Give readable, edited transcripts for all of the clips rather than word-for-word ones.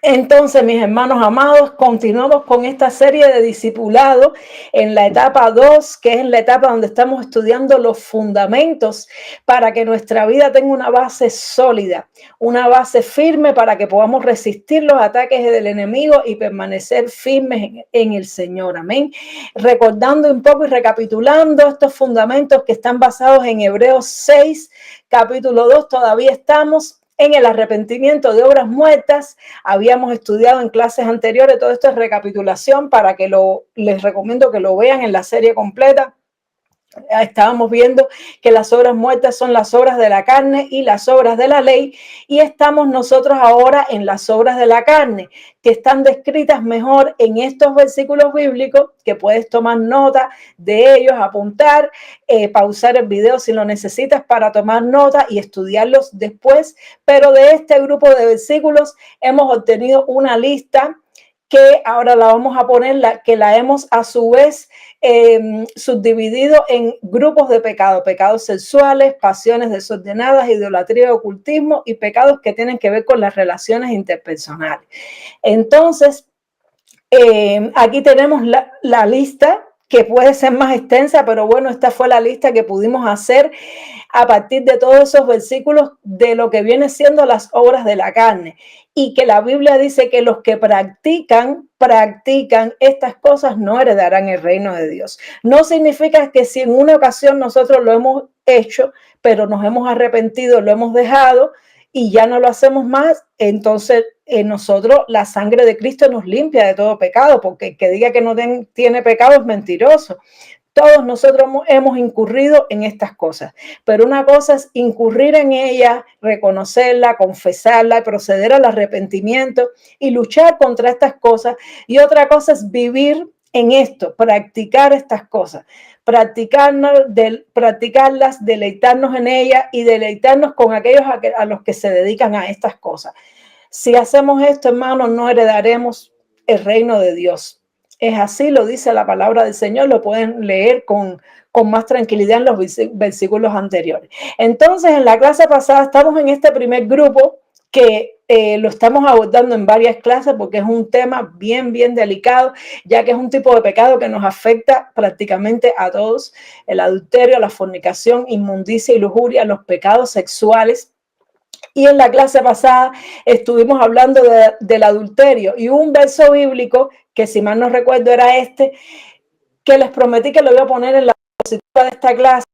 Entonces, mis hermanos amados, continuamos con esta serie de discipulado en la etapa 2, que es la etapa donde estamos estudiando los fundamentos para que nuestra vida tenga una base sólida, una base firme para que podamos resistir los ataques del enemigo y permanecer firmes en el Señor. Amén. Recordando un poco y recapitulando estos fundamentos que están basados en Hebreos 6, capítulo 2, todavía estamos en el arrepentimiento de obras muertas. Habíamos estudiado en clases anteriores, todo esto es recapitulación para que les recomiendo que lo vean en la serie completa. Estábamos viendo que las obras muertas son las obras de la carne y las obras de la ley, y estamos nosotros ahora en las obras de la carne, que están descritas mejor en estos versículos bíblicos, que puedes tomar nota de ellos, apuntar, pausar el video si lo necesitas para tomar nota y estudiarlos después. Pero de este grupo de versículos hemos obtenido una lista que ahora la vamos a poner, que la hemos a su vez subdividido en grupos de pecados: pecados sexuales, pasiones desordenadas, idolatría, ocultismo y pecados que tienen que ver con las relaciones interpersonales. Entonces, aquí tenemos la lista, que puede ser más extensa, pero bueno, esta fue la lista que pudimos hacer a partir de todos esos versículos de lo que viene siendo las obras de la carne, y que la Biblia dice que los que practican estas cosas no heredarán el reino de Dios. No significa que si en una ocasión nosotros lo hemos hecho, pero nos hemos arrepentido, lo hemos dejado y ya no lo hacemos más, entonces nosotros, la sangre de Cristo nos limpia de todo pecado, porque el que diga que no tiene pecado es mentiroso. Todos nosotros hemos incurrido en estas cosas, pero una cosa es incurrir en ellas, reconocerla, confesarla, proceder al arrepentimiento y luchar contra estas cosas, y otra cosa es vivir en esto, practicar estas cosas, practicarlas, deleitarnos en ellas y deleitarnos con aquellos a los que se dedican a estas cosas. Si hacemos esto, hermanos, no heredaremos el reino de Dios. Es así, lo dice la palabra del Señor, lo pueden leer con más tranquilidad en los versículos anteriores. Entonces, en la clase pasada estamos en este primer grupo que lo estamos abordando en varias clases porque es un tema bien delicado, ya que es un tipo de pecado que nos afecta prácticamente a todos: el adulterio, la fornicación, inmundicia y lujuria, los pecados sexuales. Y en la clase pasada estuvimos hablando del adulterio, y un verso bíblico que, si mal no recuerdo, era este, que les prometí que lo voy a poner en la diapositiva de esta clase,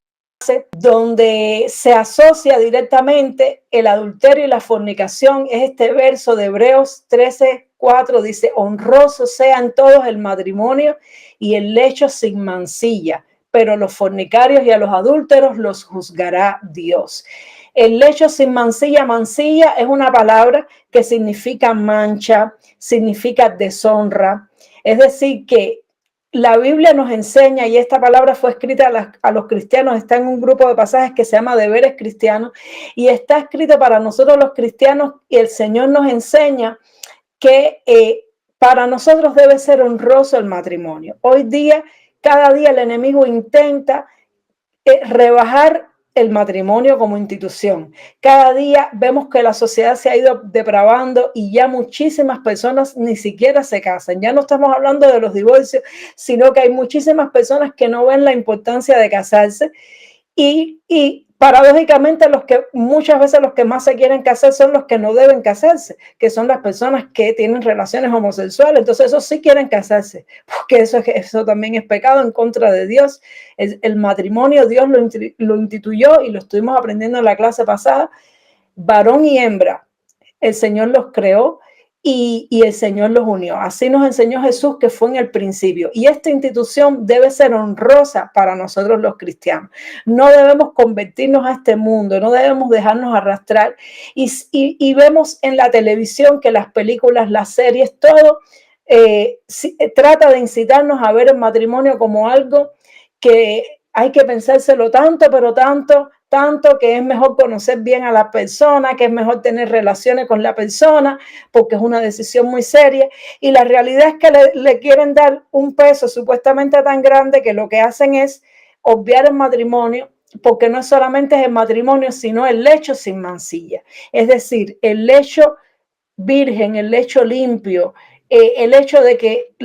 donde se asocia directamente el adulterio y la fornicación. Es este verso de Hebreos 13:4, dice: honrosos sean todos el matrimonio y el lecho sin mancilla, pero los fornicarios y a los adúlteros los juzgará Dios. El lecho sin mancilla, mancilla es una palabra que significa mancha, significa deshonra. Es decir, que la Biblia nos enseña, y esta palabra fue escrita a los cristianos, está en un grupo de pasajes que se llama Deberes Cristianos, y está escrito para nosotros los cristianos, y el Señor nos enseña que para nosotros debe ser honroso el matrimonio. Hoy día, cada día el enemigo intenta rebajar el matrimonio como institución. Cada día vemos que la sociedad se ha ido depravando y ya muchísimas personas ni siquiera se casan. Ya no estamos hablando de los divorcios, sino que hay muchísimas personas que no ven la importancia de casarse, y paradójicamente muchas veces los que más se quieren casar son los que no deben casarse, que son las personas que tienen relaciones homosexuales. Entonces esos sí quieren casarse, porque eso también es pecado en contra de Dios. El matrimonio Dios lo instituyó, y lo estuvimos aprendiendo en la clase pasada: varón y hembra, el Señor los creó y el Señor los unió. Así nos enseñó Jesús, que fue en el principio. Y esta institución debe ser honrosa para nosotros los cristianos. No debemos convertirnos a este mundo, no debemos dejarnos arrastrar. Y vemos en la televisión que las películas, las series, todo trata de incitarnos a ver el matrimonio como algo que hay que pensárselo tanto, pero tanto, que es mejor conocer bien a la persona, que es mejor tener relaciones con la persona, porque es una decisión muy seria. Y la realidad es que le quieren dar un peso supuestamente tan grande, que lo que hacen es obviar el matrimonio, porque no solamente es el matrimonio, sino el lecho sin mancilla. Es decir, el lecho virgen, el lecho limpio, el hecho de que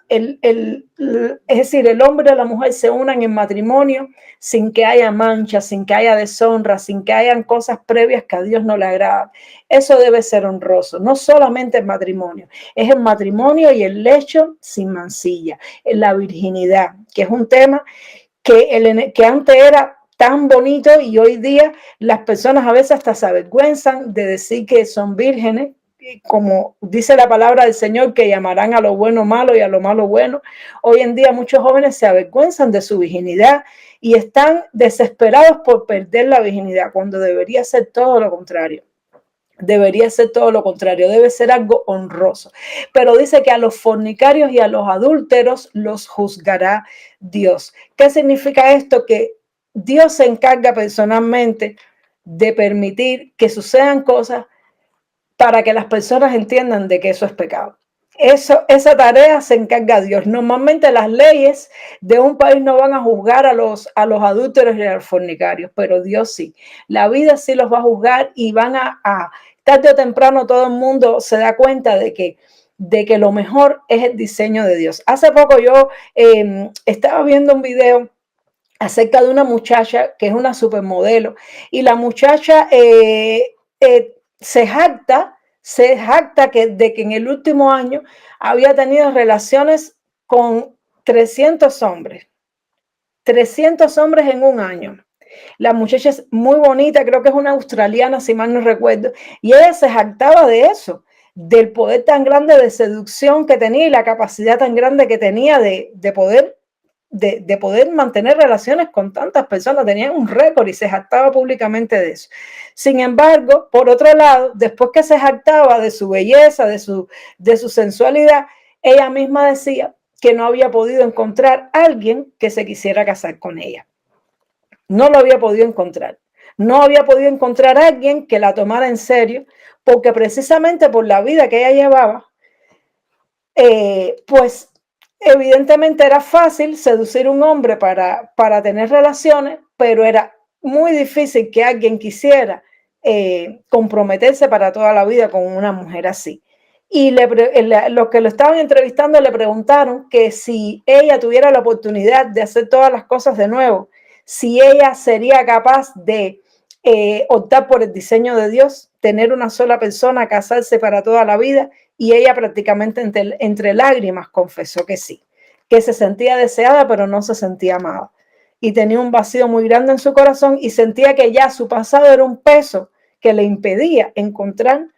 es decir, el hombre y la mujer se unan en matrimonio sin que haya mancha, sin que haya deshonra, sin que hayan cosas previas que a Dios no le agradan. Eso debe ser honroso, no solamente el matrimonio, es el matrimonio y el lecho sin mancilla, la virginidad, que es un tema que antes era tan bonito y hoy día las personas a veces hasta se avergüenzan de decir que son vírgenes, como dice la palabra del Señor, que llamarán a lo bueno malo y a lo malo bueno. Hoy en día muchos jóvenes se avergüenzan de su virginidad y están desesperados por perder la virginidad, cuando debería ser todo lo contrario. Debería ser todo lo contrario, debe ser algo honroso. Pero dice que a los fornicarios y a los adúlteros los juzgará Dios. ¿Qué significa esto? Que Dios se encarga personalmente de permitir que sucedan cosas para que las personas entiendan de que eso es pecado. Esa tarea se encarga Dios. Normalmente las leyes de un país no van a juzgar a los adúlteros y a los fornicarios, pero Dios sí. La vida sí los va a juzgar y van a tarde o temprano todo el mundo se da cuenta de que lo mejor es el diseño de Dios. Hace poco yo estaba viendo un video acerca de una muchacha que es una supermodelo y la muchacha se jacta de que en el último año había tenido relaciones con 300 hombres. 300 hombres en un año. La muchacha es muy bonita, creo que es una australiana, si mal no recuerdo, y ella se jactaba de eso, del poder tan grande de seducción que tenía y la capacidad tan grande que tenía de poder mantener relaciones con tantas personas. Tenía un récord y se jactaba públicamente de eso. Sin embargo, por otro lado, después que se jactaba de su belleza, de su sensualidad, ella misma decía que no había podido encontrar a alguien que se quisiera casar con ella. No lo había podido encontrar. No había podido encontrar a alguien que la tomara en serio, porque precisamente por la vida que ella llevaba, pues evidentemente era fácil seducir a un hombre para tener relaciones, pero era muy difícil que alguien quisiera comprometerse para toda la vida con una mujer así. Y los que lo estaban entrevistando le preguntaron que si ella tuviera la oportunidad de hacer todas las cosas de nuevo, si ella sería capaz de optar por el diseño de Dios, tener una sola persona, casarse para toda la vida. Y ella prácticamente entre lágrimas confesó que sí, que se sentía deseada, pero no se sentía amada. Y tenía un vacío muy grande en su corazón y sentía que ya su pasado era un peso que le impedía encontrar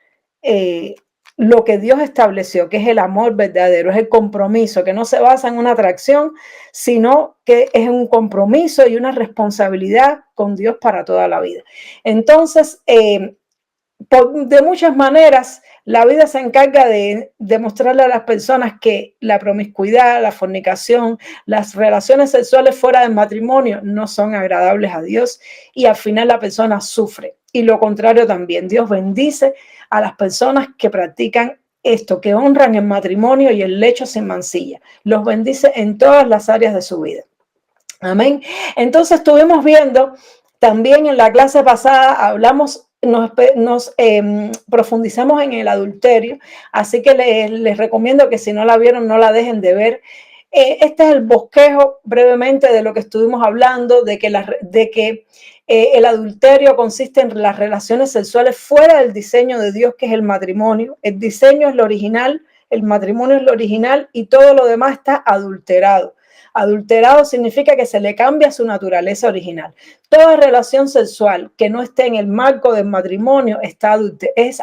lo que Dios estableció, que es el amor verdadero, es el compromiso, que no se basa en una atracción, sino que es un compromiso y una responsabilidad con Dios para toda la vida. Entonces, de muchas maneras, la vida se encarga de demostrarle a las personas que la promiscuidad, la fornicación, las relaciones sexuales fuera del matrimonio no son agradables a Dios y al final la persona sufre. Y lo contrario también, Dios bendice a las personas que practican esto, que honran el matrimonio y el lecho sin mancilla. Los bendice en todas las áreas de su vida. Amén. Entonces estuvimos viendo también en la clase pasada, hablamos, nos profundizamos en el adulterio, así que les recomiendo que si no la vieron, no la dejen de ver. Este es el bosquejo brevemente de lo que estuvimos hablando, de que el adulterio consiste en las relaciones sexuales fuera del diseño de Dios, que es el matrimonio. El diseño es lo original, el matrimonio es lo original y todo lo demás está adulterado. Adulterado significa que se le cambia su naturaleza original. Toda relación sexual que no esté en el marco del matrimonio es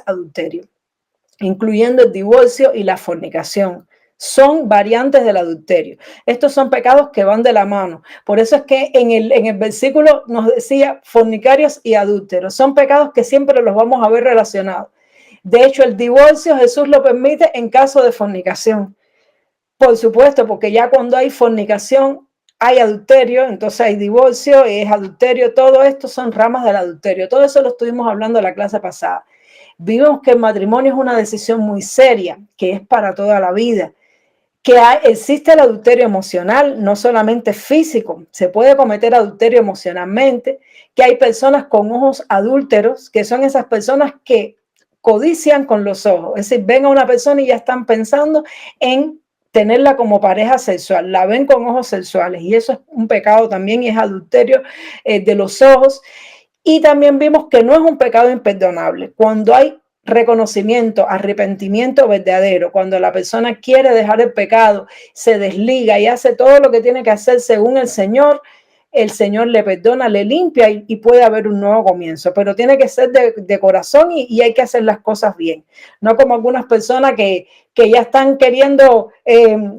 adulterio, incluyendo el divorcio y la fornicación. Son variantes del adulterio. Estos son pecados que van de la mano. Por eso es que en el versículo nos decía fornicarios y adúlteros. Son pecados que siempre los vamos a ver relacionados. De hecho, el divorcio Jesús lo permite en caso de fornicación. Por supuesto, porque ya cuando hay fornicación hay adulterio, entonces hay divorcio, es adulterio, todo esto son ramas del adulterio. Todo eso lo estuvimos hablando en la clase pasada. Vimos que el matrimonio es una decisión muy seria, que es para toda la vida, que existe el adulterio emocional, no solamente físico, se puede cometer adulterio emocionalmente, que hay personas con ojos adúlteros, que son esas personas que codician con los ojos. Es decir, ven a una persona y ya están pensando en tenerla como pareja sexual, la ven con ojos sexuales, y eso es un pecado también, y es adulterio de los ojos. Y también vimos que no es un pecado imperdonable. Cuando hay reconocimiento, arrepentimiento verdadero, cuando la persona quiere dejar el pecado, se desliga y hace todo lo que tiene que hacer según el Señor le perdona, le limpia y puede haber un nuevo comienzo, pero tiene que ser de corazón y hay que hacer las cosas bien, no como algunas personas que ya están queriendo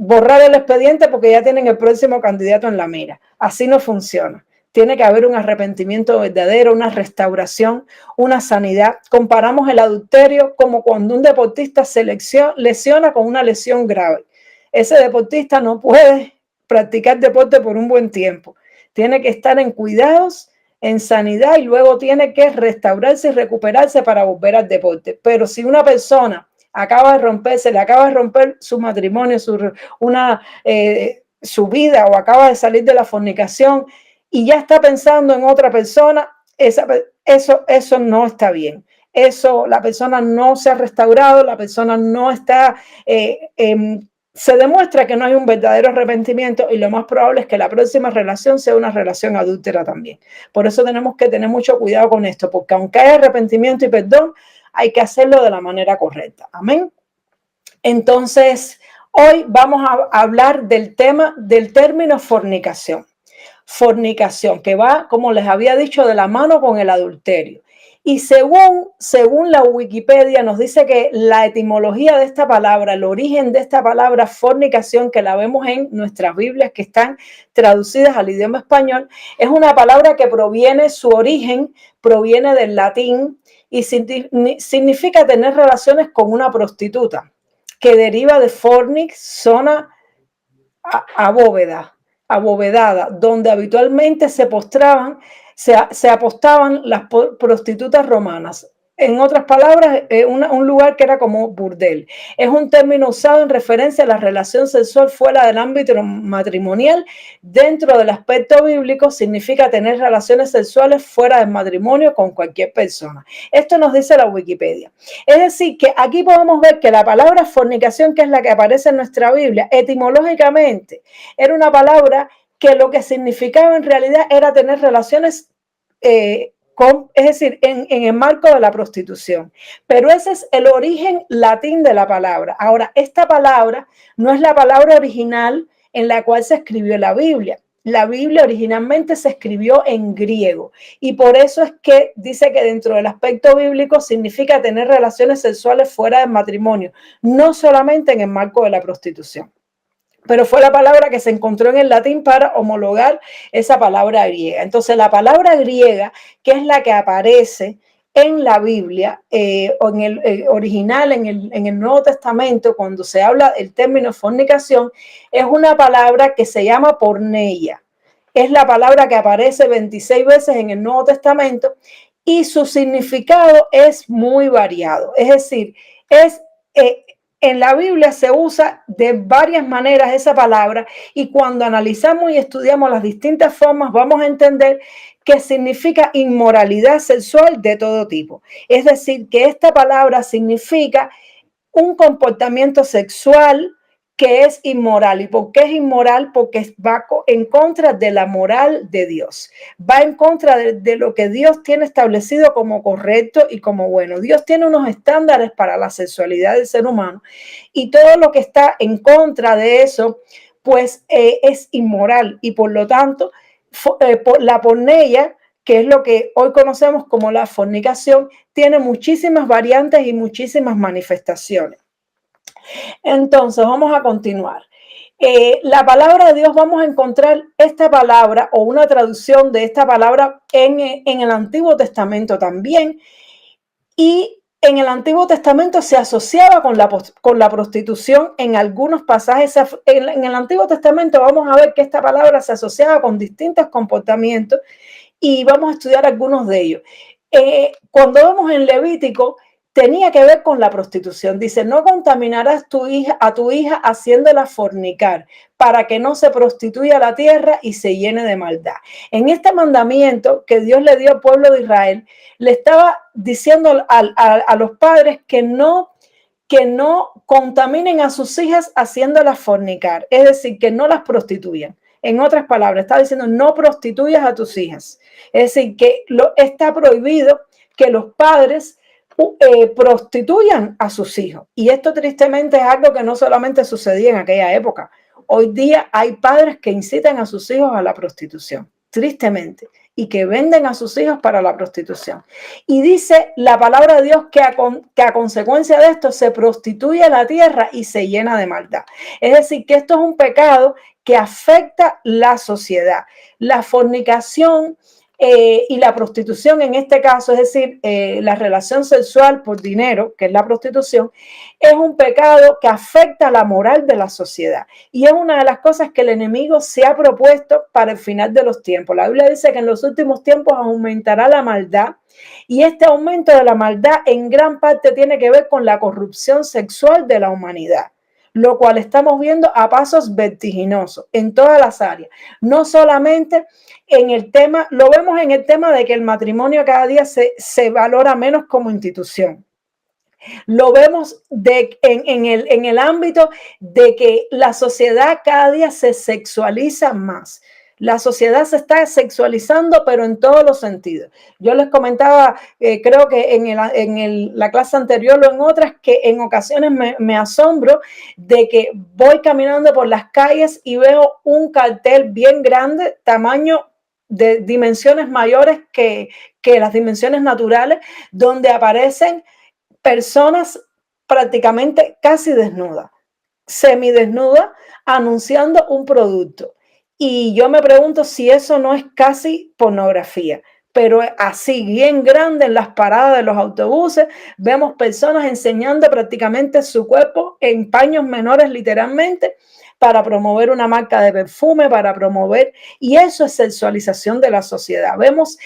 borrar el expediente porque ya tienen el próximo candidato en la mira. Así no funciona. Tiene que haber un arrepentimiento verdadero, una restauración, una sanidad. Comparamos el adulterio como cuando un deportista se lesiona con una lesión grave. Ese deportista no puede practicar deporte por un buen tiempo. Tiene que estar en cuidados, en sanidad, y luego tiene que restaurarse y recuperarse para volver al deporte. Pero si una persona acaba de romperse, le acaba de romper su matrimonio, su vida, o acaba de salir de la fornicación y ya está pensando en otra persona, eso no está bien. Eso, la persona no se ha restaurado, la persona no está... se demuestra que no hay un verdadero arrepentimiento, y lo más probable es que la próxima relación sea una relación adúltera también. Por eso tenemos que tener mucho cuidado con esto, porque aunque hay arrepentimiento y perdón, hay que hacerlo de la manera correcta. Amén. Entonces, hoy vamos a hablar del término fornicación. Fornicación, que va, como les había dicho, de la mano con el adulterio. Y según la Wikipedia, nos dice que la etimología de esta palabra, el origen de esta palabra fornicación, que la vemos en nuestras Biblias que están traducidas al idioma español, es una palabra que su origen proviene del latín y significa tener relaciones con una prostituta, que deriva de fornix, zona abovedada, donde habitualmente se apostaban las prostitutas romanas. En otras palabras, un lugar que era como burdel. Es un término usado en referencia a la relación sexual fuera del ámbito matrimonial. Dentro del aspecto bíblico, significa tener relaciones sexuales fuera del matrimonio con cualquier persona. Esto nos dice la Wikipedia. Es decir, que aquí podemos ver que la palabra fornicación, que es la que aparece en nuestra Biblia, etimológicamente era una palabra que lo que significaba en realidad era tener relaciones es decir, en el marco de la prostitución. Pero ese es el origen latín de la palabra. Ahora, esta palabra no es la palabra original en la cual se escribió la Biblia. La Biblia originalmente se escribió en griego, y por eso es que dice que dentro del aspecto bíblico significa tener relaciones sexuales fuera del matrimonio, no solamente en el marco de la prostitución. Pero fue la palabra que se encontró en el latín para homologar esa palabra griega. Entonces, la palabra griega, que es la que aparece en la Biblia, o en el original, en el Nuevo Testamento, cuando se habla del término fornicación, es una palabra que se llama porneia. Es la palabra que aparece 26 veces en el Nuevo Testamento, y su significado es muy variado. Es decir, en la Biblia se usa de varias maneras esa palabra, y cuando analizamos y estudiamos las distintas formas, vamos a entender que significa inmoralidad sexual de todo tipo. Es decir, que esta palabra significa un comportamiento sexual que es inmoral. ¿Y por qué es inmoral? Porque va en contra de la moral de Dios. Va en contra de lo que Dios tiene establecido como correcto y como bueno. Dios tiene unos estándares para la sexualidad del ser humano, y todo lo que está en contra de eso, pues es inmoral. Y por lo tanto, la porneia, que es lo que hoy conocemos como la fornicación, tiene muchísimas variantes y muchísimas manifestaciones. Entonces, vamos a continuar. La palabra de Dios, vamos a encontrar esta palabra o una traducción de esta palabra en el Antiguo Testamento también. Y en el Antiguo Testamento se asociaba con la prostitución en algunos pasajes. En el Antiguo Testamento vamos a ver que esta palabra se asociaba con distintos comportamientos, y vamos a estudiar algunos de ellos. Cuando vemos en Levítico, tenía que ver con la prostitución. Dice, no contaminarás a tu hija haciéndola fornicar, para que no se prostituya la tierra y se llene de maldad. En este mandamiento que Dios le dio al pueblo de Israel, le estaba diciendo a los padres que no contaminen a sus hijas haciéndolas fornicar, es decir, que no las prostituyan. En otras palabras, está diciendo, no prostituyas a tus hijas. Es decir, que está prohibido que los padres prostituyan a sus hijos. Y esto tristemente es algo que no solamente sucedía en aquella época. Hoy día hay padres que incitan a sus hijos a la prostitución, tristemente, y que venden a sus hijos para la prostitución. Y dice la palabra de Dios que a consecuencia de esto se prostituye la tierra y se llena de maldad. Es decir, que esto es un pecado que afecta la sociedad. La fornicación y la prostitución en este caso, es decir, la relación sexual por dinero, que es la prostitución, es un pecado que afecta la moral de la sociedad. Y es una de las cosas que el enemigo se ha propuesto para el final de los tiempos. La Biblia dice que en los últimos tiempos aumentará la maldad, y este aumento de la maldad en gran parte tiene que ver con la corrupción sexual de la humanidad, lo cual estamos viendo a pasos vertiginosos en todas las áreas. No solamente en el tema, lo vemos en el tema de que el matrimonio cada día se valora menos como institución. Lo vemos en el ámbito de que la sociedad cada día se sexualiza más. La sociedad se está sexualizando, pero en todos los sentidos. Yo les comentaba, creo que la clase anterior o en otras, que en ocasiones me asombro de que voy caminando por las calles y veo un cartel bien grande, tamaño de dimensiones mayores que las dimensiones naturales, donde aparecen personas prácticamente casi desnudas, semidesnudas, anunciando un producto. Y yo me pregunto si eso no es casi pornografía. Pero así, bien grande en las paradas de los autobuses, vemos personas enseñando prácticamente su cuerpo en paños menores, literalmente, para promover una marca de perfume, para promover, y eso es sexualización de la sociedad. Vemos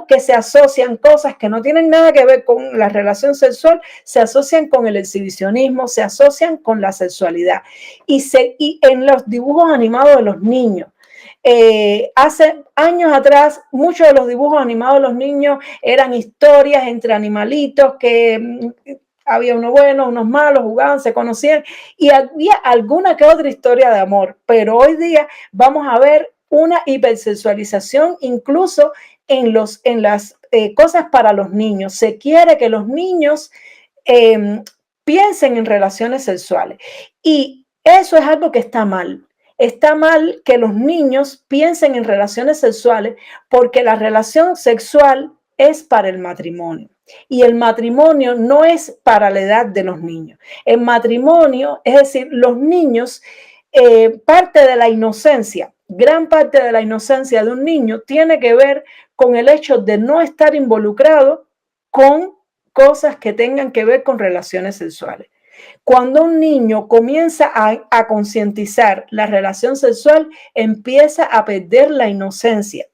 que se asocian cosas que no tienen nada que ver con la relación sexual, se asocian con el exhibicionismo, se asocian con la sexualidad. Y en los dibujos animados de los niños, hace años atrás, muchos de los dibujos animados de los niños eran historias entre animalitos que había unos buenos, unos malos, jugaban, se conocían y había alguna que otra historia de amor. Pero hoy día vamos a ver una hipersexualización incluso en las cosas para los niños. Se quiere que los niños piensen en relaciones sexuales. Y eso es algo que está mal. Está mal que los niños piensen en relaciones sexuales porque la relación sexual es para el matrimonio. Y el matrimonio no es para la edad de los niños. El matrimonio, es decir, los niños, parte de la inocencia, gran parte de la inocencia de un niño tiene que ver con el hecho de no estar involucrado con cosas que tengan que ver con relaciones sexuales. Cuando un niño comienza a concientizar la relación sexual, empieza a perder la inocencia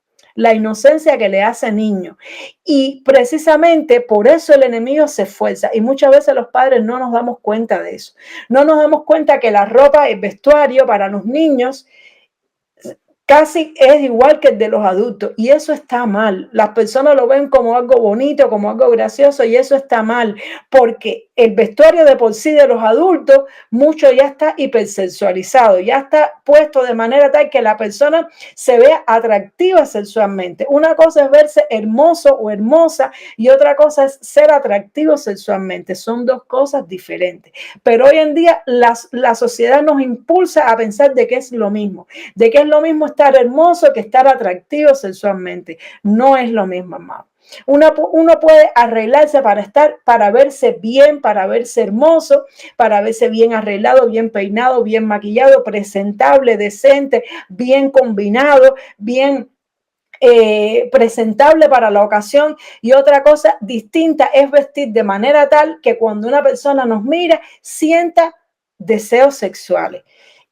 que le hace niño. Y precisamente por eso el enemigo se esfuerza. Y muchas veces los padres no nos damos cuenta de eso. No nos damos cuenta que la ropa, el vestuario para los niños casi es igual que el de los adultos y eso está mal. Las personas lo ven como algo bonito, como algo gracioso y eso está mal porque el vestuario de por sí de los adultos, mucho ya está hipersexualizado, ya está puesto de manera tal que la persona se vea atractiva sexualmente. Una cosa es verse hermoso o hermosa y otra cosa es ser atractivo sexualmente. Son dos cosas diferentes. Pero hoy en día la sociedad nos impulsa a pensar de que es lo mismo, estar hermoso que estar atractivo sexualmente. No es lo mismo, amado. Uno puede arreglarse para verse bien, para verse hermoso, para verse bien arreglado, bien peinado, bien maquillado, presentable, decente, bien combinado, bien presentable para la ocasión. Y otra cosa distinta es vestir de manera tal que cuando una persona nos mira, sienta deseos sexuales.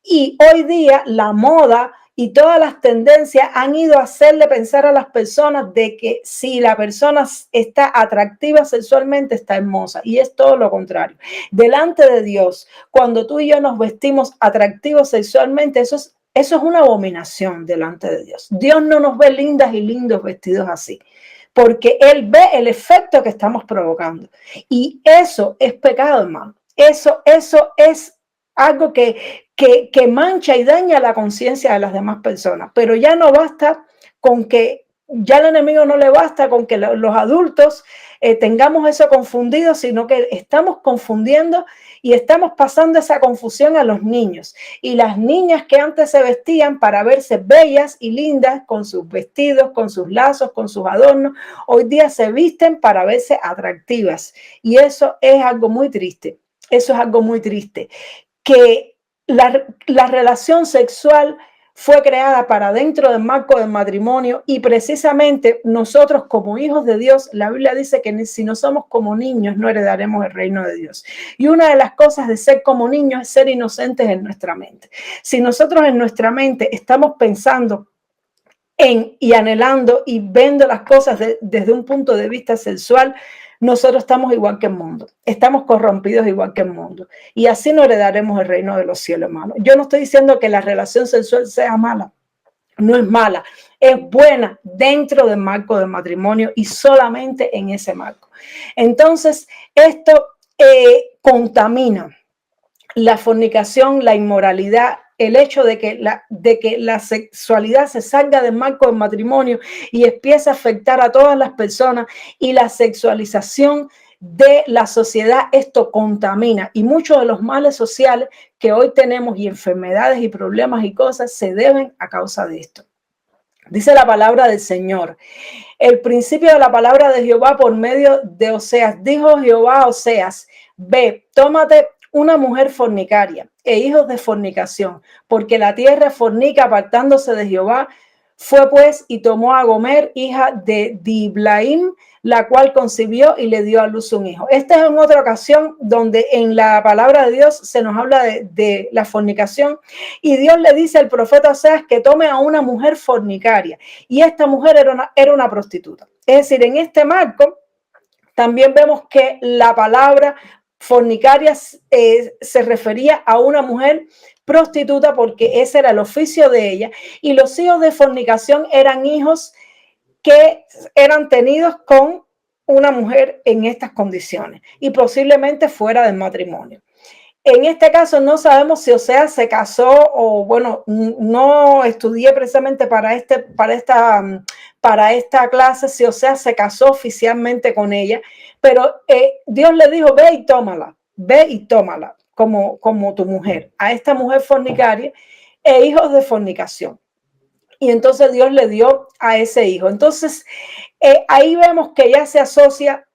Y hoy día la moda y todas las tendencias han ido a hacerle pensar a las personas de que si la persona está atractiva sexualmente, está hermosa, y es todo lo contrario. Delante de Dios, cuando tú y yo nos vestimos atractivos sexualmente, eso es una abominación delante de Dios. Dios no nos ve lindas y lindos vestidos así, porque Él ve el efecto que estamos provocando. Y eso es pecado, hermano. Eso es algo que mancha y daña la conciencia de las demás personas. Pero ya no basta con que, ya al enemigo no le basta con que los adultos tengamos eso confundido, sino que estamos confundiendo y estamos pasando esa confusión a los niños. Y las niñas que antes se vestían para verse bellas y lindas con sus vestidos, con sus lazos, con sus adornos, hoy día se visten para verse atractivas. Y eso es algo muy triste. Eso es algo muy triste. Que la relación sexual fue creada para dentro del marco del matrimonio, y precisamente nosotros como hijos de Dios, la Biblia dice que si no somos como niños no heredaremos el reino de Dios. Y una de las cosas de ser como niños es ser inocentes en nuestra mente. Si nosotros en nuestra mente estamos pensando y anhelando y viendo las cosas desde un punto de vista sexual, nosotros estamos igual que el mundo, estamos corrompidos igual que el mundo, y así no heredaremos el reino de los cielos, hermano. Yo no estoy diciendo que la relación sexual sea mala, no es mala, es buena dentro del marco del matrimonio y solamente en ese marco. Entonces, esto contamina la fornicación, la inmoralidad, el hecho de que la sexualidad se salga del marco del matrimonio y empieza a afectar a todas las personas, y la sexualización de la sociedad, esto contamina, y muchos de los males sociales que hoy tenemos y enfermedades y problemas y cosas se deben a causa de esto. Dice la palabra del Señor, el principio de la palabra de Jehová por medio de Oseas. Dijo Jehová a Oseas: ve, tómate una mujer fornicaria e hijos de fornicación, porque la tierra fornica apartándose de Jehová. Fue pues y tomó a Gomer, hija de Diblaim, la cual concibió y le dio a luz un hijo. Esta es en otra ocasión donde en la palabra de Dios se nos habla de la fornicación, y Dios le dice al profeta Oseas que tome a una mujer fornicaria, y esta mujer era una prostituta. Es decir, en este marco también vemos que la palabra fornicaria se refería a una mujer prostituta, porque ese era el oficio de ella, y los hijos de fornicación eran hijos que eran tenidos con una mujer en estas condiciones y posiblemente fuera del matrimonio. En este caso no sabemos si Oseas se casó, o bueno, no estudié precisamente para esta clase si Oseas se casó oficialmente con ella, pero Dios le dijo: ve y tómala como tu mujer, a esta mujer fornicaria e hijos de fornicación. Y entonces Dios le dio a ese hijo. Entonces ahí vemos que ya se asocia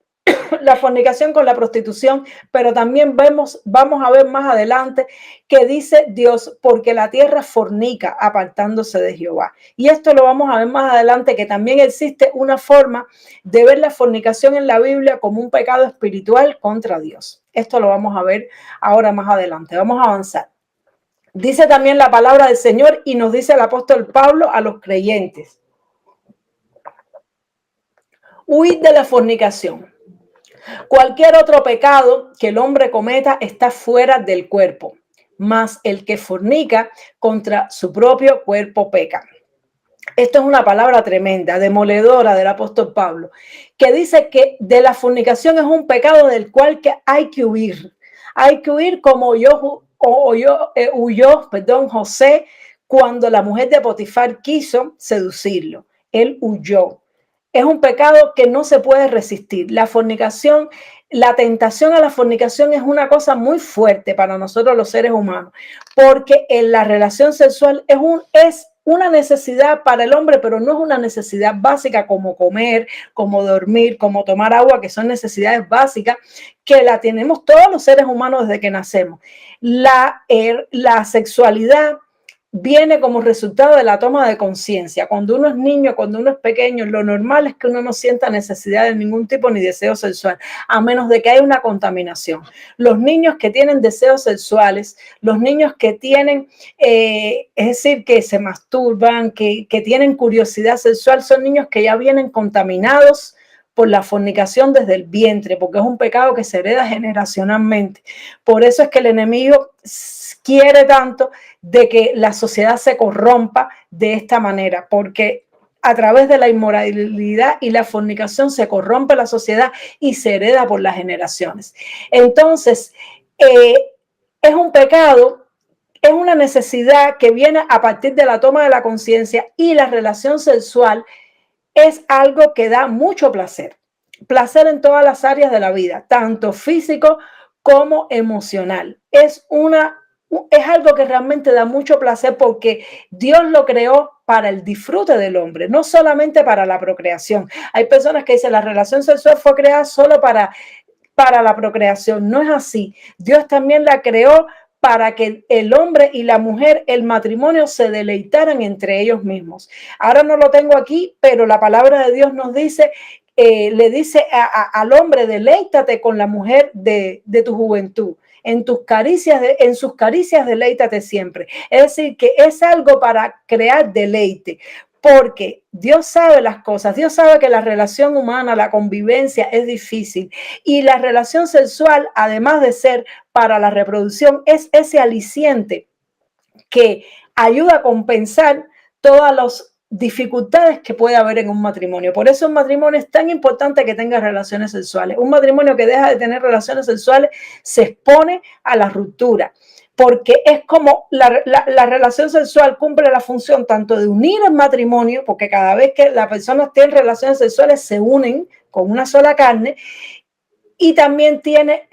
la fornicación con la prostitución, pero también vamos a ver más adelante que dice Dios: porque la tierra fornica apartándose de Jehová. Y esto lo vamos a ver más adelante, que también existe una forma de ver la fornicación en la Biblia como un pecado espiritual contra Dios. Esto lo vamos a ver ahora más adelante. Vamos a avanzar. Dice también la palabra del Señor, y nos dice el apóstol Pablo a los creyentes: huid de la fornicación. Cualquier otro pecado que el hombre cometa está fuera del cuerpo, mas el que fornica contra su propio cuerpo peca. Esto es una palabra tremenda, demoledora del apóstol Pablo, que dice que de la fornicación es un pecado del cual hay que huir. Hay que huir como huyó José cuando la mujer de Potifar quiso seducirlo. Él huyó. Es un pecado que no se puede resistir. La fornicación, la tentación a la fornicación es una cosa muy fuerte para nosotros los seres humanos, porque en la relación sexual es una necesidad para el hombre, pero no es una necesidad básica como comer, como dormir, como tomar agua, que son necesidades básicas que la tenemos todos los seres humanos desde que nacemos. La sexualidad viene como resultado de la toma de conciencia. Cuando uno es niño, cuando uno es pequeño, lo normal es que uno no sienta necesidad de ningún tipo ni deseo sexual, a menos de que haya una contaminación. Los niños que tienen deseos sexuales, los niños que tienen, es decir, que se masturban, que tienen curiosidad sexual, son niños que ya vienen contaminados por la fornicación desde el vientre, porque es un pecado que se hereda generacionalmente. Por eso es que el enemigo quiere tanto de que la sociedad se corrompa de esta manera, porque a través de la inmoralidad y la fornicación se corrompe la sociedad y se hereda por las generaciones. Entonces, es un pecado, es una necesidad que viene a partir de la toma de la conciencia, y la relación sexual es algo que da mucho placer. Placer en todas las áreas de la vida, tanto físico como emocional. Es algo que realmente da mucho placer, porque Dios lo creó para el disfrute del hombre, no solamente para la procreación. Hay personas que dicen la relación sexual fue creada solo para la procreación. No es así. Dios también la creó para que el hombre y la mujer, el matrimonio, se deleitaran entre ellos mismos. Ahora no lo tengo aquí, pero la palabra de Dios nos dice, le dice al hombre: deleítate con la mujer de tu juventud. En sus caricias deleítate siempre. Es decir, que es algo para crear deleite, porque Dios sabe las cosas. Dios sabe que la relación humana, la convivencia es difícil, y la relación sexual, además de ser para la reproducción, es ese aliciente que ayuda a compensar todas las dificultades que puede haber en un matrimonio. Por eso un matrimonio es tan importante que tenga relaciones sexuales. Un matrimonio que deja de tener relaciones sexuales se expone a la ruptura, porque es como la relación sexual cumple la función tanto de unir el matrimonio, porque cada vez que las personas tienen relaciones sexuales se unen con una sola carne, y también tiene,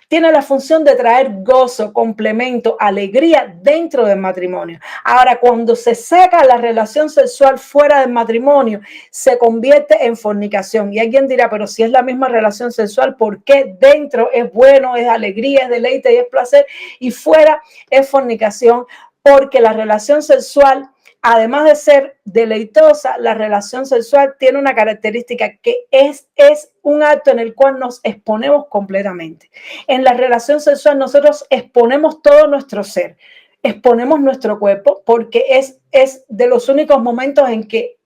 tiene la función de traer gozo, complemento, alegría dentro del matrimonio. Ahora, cuando se saca la relación sexual fuera del matrimonio, se convierte en fornicación. Y alguien dirá: pero si es la misma relación sexual, ¿por qué dentro es bueno, es alegría, es deleite y es placer, y fuera es fornicación? Porque la relación sexual, además de ser deleitosa, la relación sexual tiene una característica, que es un acto en el cual nos exponemos completamente. En la relación sexual nosotros exponemos todo nuestro ser, exponemos nuestro cuerpo, porque es de los únicos momentos en que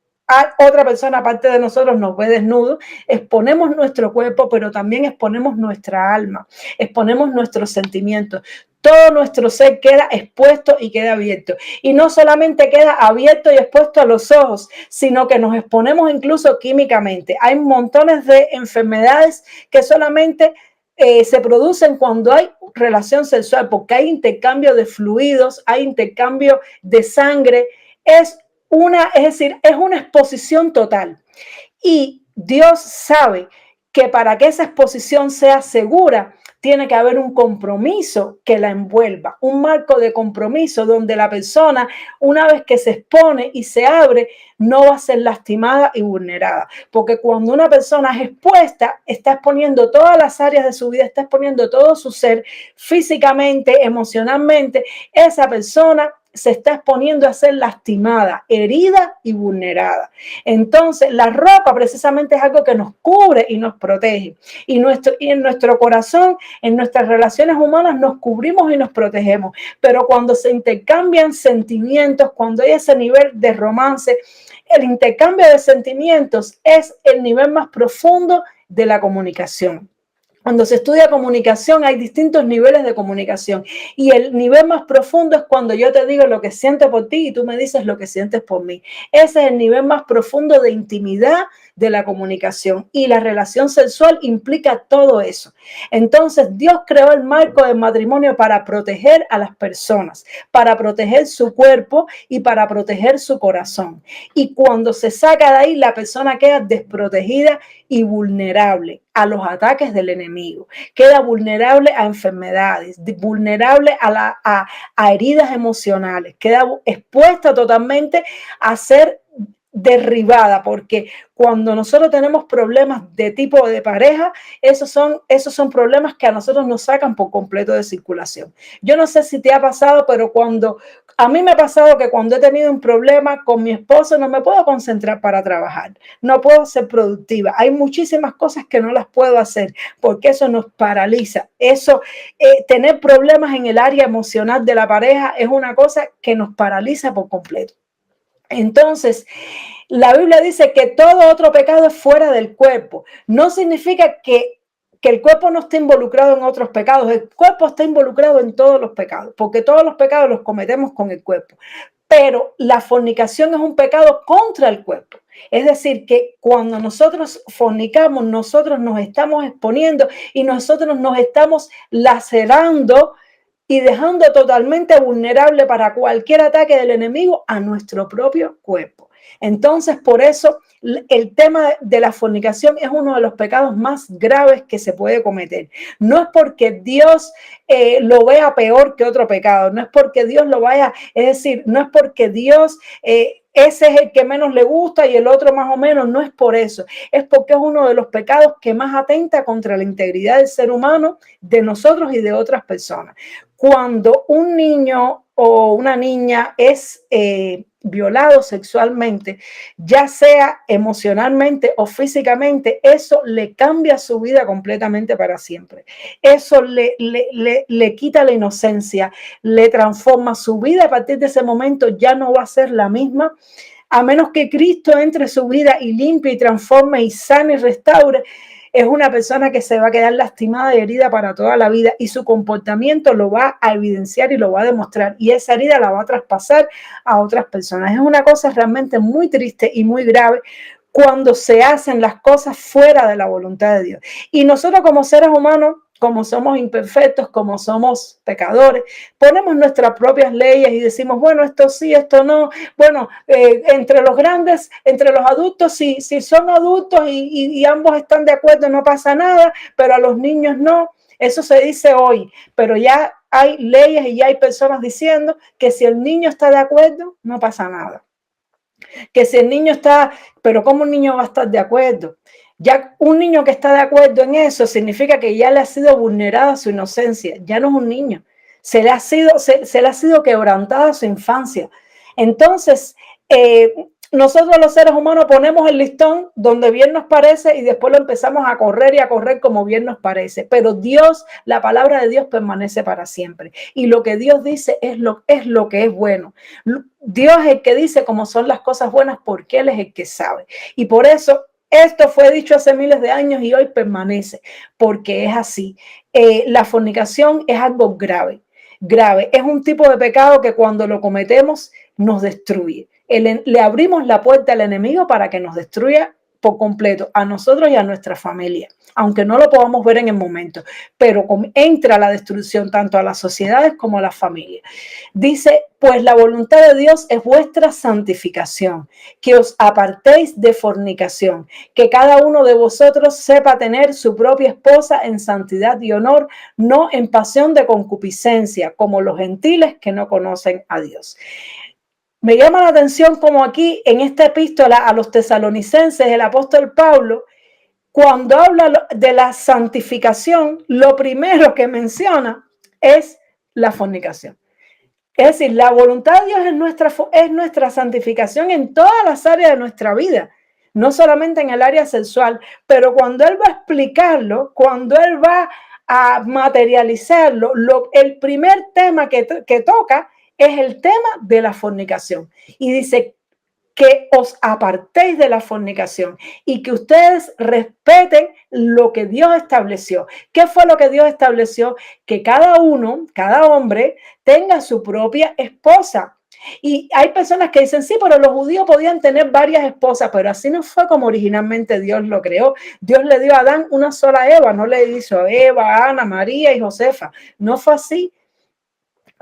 otra persona aparte de nosotros nos ve desnudo. Exponemos nuestro cuerpo, pero también exponemos nuestra alma, exponemos nuestros sentimientos. Todo nuestro ser queda expuesto y queda abierto. Y no solamente queda abierto y expuesto a los ojos, sino que nos exponemos incluso químicamente. Hay montones de enfermedades que solamente se producen cuando hay relación sexual, porque hay intercambio de fluidos, hay intercambio de sangre. Es decir, es una exposición total. Y Dios sabe que para que esa exposición sea segura, tiene que haber un compromiso que la envuelva, un marco de compromiso donde la persona, una vez que se expone y se abre, no va a ser lastimada y vulnerada. Porque cuando una persona es expuesta, está exponiendo todas las áreas de su vida, está exponiendo todo su ser, físicamente, emocionalmente. Esa persona se está exponiendo a ser lastimada, herida y vulnerada. Entonces, la ropa precisamente es algo que nos cubre y nos protege. Y en nuestro corazón, en nuestras relaciones humanas, nos cubrimos y nos protegemos. Pero cuando se intercambian sentimientos, cuando hay ese nivel de romance, el intercambio de sentimientos es el nivel más profundo de la comunicación. Cuando se estudia comunicación, hay distintos niveles de comunicación, y el nivel más profundo es cuando yo te digo lo que siento por ti y tú me dices lo que sientes por mí. Ese es el nivel más profundo de intimidad de la comunicación, y la relación sexual implica todo eso. Entonces, Dios creó el marco del matrimonio para proteger a las personas, para proteger su cuerpo y para proteger su corazón. Y cuando se saca de ahí, la persona queda desprotegida y vulnerable a los ataques del enemigo, queda vulnerable a enfermedades, vulnerable a heridas emocionales, queda expuesta totalmente a ser derribada, porque cuando nosotros tenemos problemas de tipo de pareja, esos son problemas que a nosotros nos sacan por completo de circulación. Yo no sé si te ha pasado, pero a mí me ha pasado que cuando he tenido un problema con mi esposo no me puedo concentrar para trabajar, no puedo ser productiva. Hay muchísimas cosas que no las puedo hacer porque eso nos paraliza. Tener problemas en el área emocional de la pareja es una cosa que nos paraliza por completo. Entonces, la Biblia dice que todo otro pecado es fuera del cuerpo. No significa que el cuerpo no esté involucrado en otros pecados. El cuerpo está involucrado en todos los pecados, porque todos los pecados los cometemos con el cuerpo. Pero la fornicación es un pecado contra el cuerpo. Es decir, que cuando nosotros fornicamos, nosotros nos estamos exponiendo y nosotros nos estamos lacerando y dejando totalmente vulnerable para cualquier ataque del enemigo a nuestro propio cuerpo. Entonces, por eso el tema de la fornicación es uno de los pecados más graves que se puede cometer. No es porque Dios lo vea peor que otro pecado, no es porque Dios lo vaya, es decir, no es porque Dios ese es el que menos le gusta y el otro más o menos, no es por eso, es porque es uno de los pecados que más atenta contra la integridad del ser humano, de nosotros y de otras personas. Cuando un niño o una niña es violado sexualmente, ya sea emocionalmente o físicamente, eso le cambia su vida completamente para siempre. Eso le quita la inocencia, le transforma su vida. A partir de ese momento ya no va a ser la misma, a menos que Cristo entre en su vida y limpie y transforme y sane y restaure. Es una persona que se va a quedar lastimada y herida para toda la vida, y su comportamiento lo va a evidenciar y lo va a demostrar, y esa herida la va a traspasar a otras personas. Es una cosa realmente muy triste y muy grave cuando se hacen las cosas fuera de la voluntad de Dios. Y nosotros como seres humanos, como somos imperfectos, como somos pecadores, ponemos nuestras propias leyes y decimos, bueno, esto sí, esto no. Bueno, entre los grandes, entre los adultos, si son adultos y ambos están de acuerdo, no pasa nada, pero a los niños no. Eso se dice hoy, pero ya hay leyes y ya hay personas diciendo que si el niño está de acuerdo, no pasa nada. Que si el niño está, pero ¿cómo un niño va a estar de acuerdo? Ya un niño que está de acuerdo en eso significa que ya le ha sido vulnerada su inocencia, ya no es un niño, se le ha sido quebrantada su infancia. Entonces, nosotros los seres humanos ponemos el listón donde bien nos parece y después lo empezamos a correr y a correr como bien nos parece. Pero Dios, la palabra de Dios permanece para siempre. Y lo que Dios dice es lo que es bueno. Dios es el que dice cómo son las cosas buenas porque Él es el que sabe. Y por eso esto fue dicho hace miles de años y hoy permanece, porque es así. La fornicación es algo grave. Es un tipo de pecado que cuando lo cometemos nos destruye. Le abrimos la puerta al enemigo para que nos destruya por completo a nosotros y a nuestra familia, aunque no lo podamos ver en el momento, pero entra la destrucción tanto a las sociedades como a las familias. Dice, pues la voluntad de Dios es vuestra santificación, que os apartéis de fornicación, que cada uno de vosotros sepa tener su propia esposa en santidad y honor, no en pasión de concupiscencia, como los gentiles que no conocen a Dios. Me llama la atención como aquí en esta epístola a los tesalonicenses, el apóstol Pablo, cuando habla de la santificación, lo primero que menciona es la fornicación. Es decir, la voluntad de Dios es nuestra santificación en todas las áreas de nuestra vida, no solamente en el área sexual, pero cuando Él va a explicarlo, cuando Él va a materializarlo, el primer tema que toca es el tema de la fornicación. Y dice que os apartéis de la fornicación y que ustedes respeten lo que Dios estableció. ¿Qué fue lo que Dios estableció? Que cada hombre, tenga su propia esposa. Y hay personas que dicen, sí, pero los judíos podían tener varias esposas, pero así no fue como originalmente Dios lo creó. Dios le dio a Adán una sola Eva, no le hizo a Eva, Ana, María y Josefa. No fue así.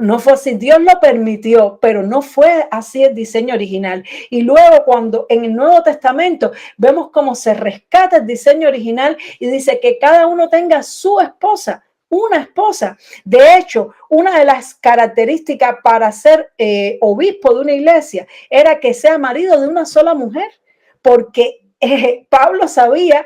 No fue así, Dios lo permitió, pero no fue así el diseño original. Y luego cuando en el Nuevo Testamento vemos cómo se rescata el diseño original y dice que cada uno tenga su esposa, una esposa. De hecho, una de las características para ser obispo de una iglesia era que sea marido de una sola mujer, porque Pablo sabía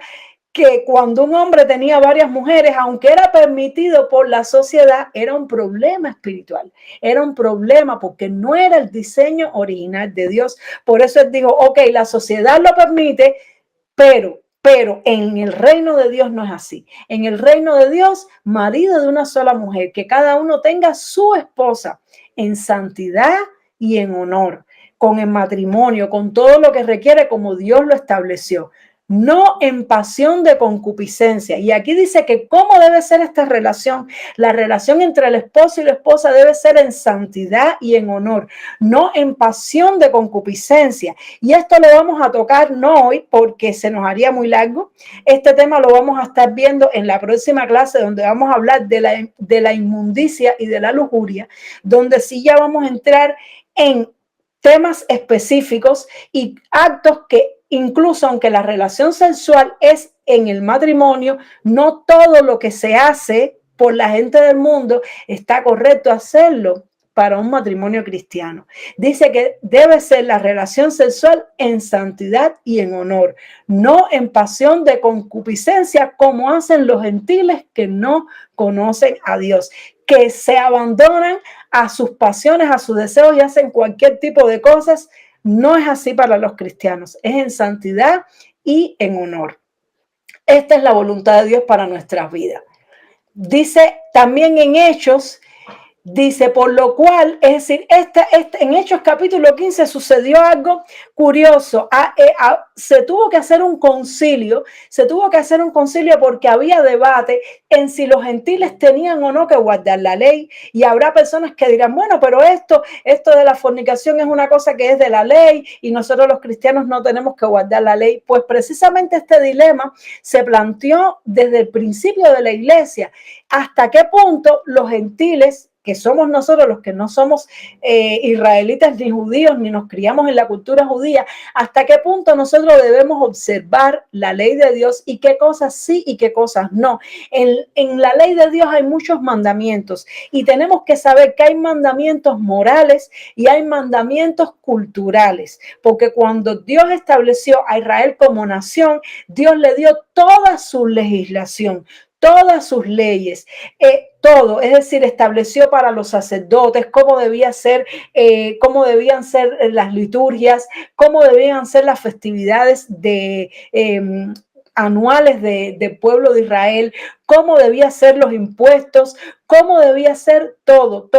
que cuando un hombre tenía varias mujeres, aunque era permitido por la sociedad, era un problema espiritual, era un problema porque no era el diseño original de Dios. Por eso él dijo, ok, la sociedad lo permite, pero en el reino de Dios no es así. En el reino de Dios, marido de una sola mujer, que cada uno tenga su esposa en santidad y en honor, con el matrimonio, con todo lo que requiere como Dios lo estableció. No en pasión de concupiscencia. Y aquí dice que cómo debe ser esta relación. La relación entre el esposo y la esposa debe ser en santidad y en honor, no en pasión de concupiscencia. Y esto lo vamos a tocar no hoy porque se nos haría muy largo. Este tema lo vamos a estar viendo en la próxima clase, donde vamos a hablar de la inmundicia y de la lujuria, donde sí ya vamos a entrar en temas específicos y actos que incluso aunque la relación sexual es en el matrimonio, no todo lo que se hace por la gente del mundo está correcto hacerlo para un matrimonio cristiano. Dice que debe ser la relación sexual en santidad y en honor, no en pasión de concupiscencia como hacen los gentiles que no conocen a Dios, que se abandonan a sus pasiones, a sus deseos y hacen cualquier tipo de cosas. No es así para los cristianos, es en santidad y en honor. Esta es la voluntad de Dios para nuestras vidas. Dice también en Hechos, dice, por lo cual, es decir, en Hechos capítulo 15 sucedió algo curioso. Se tuvo que hacer un concilio porque había debate en si los gentiles tenían o no que guardar la ley. Y habrá personas que dirán, bueno, pero esto de la fornicación es una cosa que es de la ley y nosotros los cristianos no tenemos que guardar la ley. Pues precisamente este dilema se planteó desde el principio de la iglesia. ¿Hasta qué punto los gentiles, que somos nosotros los que no somos israelitas ni judíos, ni nos criamos en la cultura judía, hasta qué punto nosotros debemos observar la ley de Dios y qué cosas sí y qué cosas no? En la ley de Dios hay muchos mandamientos y tenemos que saber que hay mandamientos morales y hay mandamientos culturales, porque cuando Dios estableció a Israel como nación, Dios le dio toda su legislación, todas sus leyes, todo, es decir, estableció para los sacerdotes cómo debían ser las liturgias, cómo debían ser las festividades anuales del pueblo de Israel, cómo debían ser los impuestos, cómo debía ser todo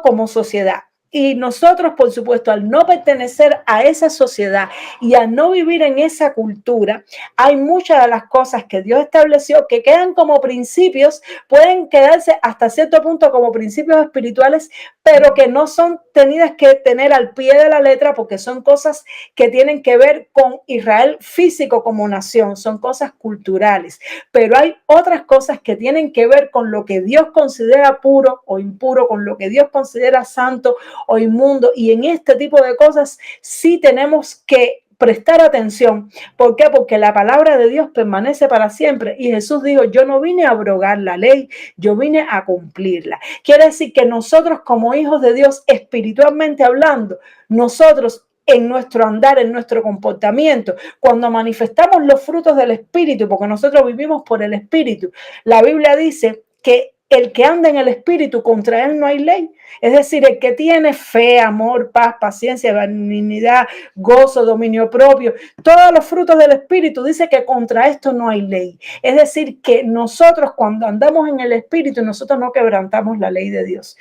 como sociedad. Y nosotros, por supuesto, al no pertenecer a esa sociedad y al no vivir en esa cultura, hay muchas de las cosas que Dios estableció que quedan como principios, pueden quedarse hasta cierto punto como principios espirituales, pero que no son tenidas que tener al pie de la letra porque son cosas que tienen que ver con Israel físico como nación, son cosas culturales. Pero hay otras cosas que tienen que ver con lo que Dios considera puro o impuro, con lo que Dios considera santo o inmundo, y en este tipo de cosas sí tenemos que prestar atención. ¿Por qué? Porque la palabra de Dios permanece para siempre y Jesús dijo, yo no vine a abrogar la ley, yo vine a cumplirla. Quiere decir que nosotros como hijos de Dios, espiritualmente hablando, nosotros en nuestro andar, en nuestro comportamiento, cuando manifestamos los frutos del Espíritu, porque nosotros vivimos por el Espíritu, la Biblia dice que el que anda en el Espíritu, contra él no hay ley. Es decir, el que tiene fe, amor, paz, paciencia, benignidad, gozo, dominio propio, todos los frutos del Espíritu, dice que contra esto no hay ley. Es decir, que nosotros cuando andamos en el Espíritu, nosotros no quebrantamos la ley de Dios.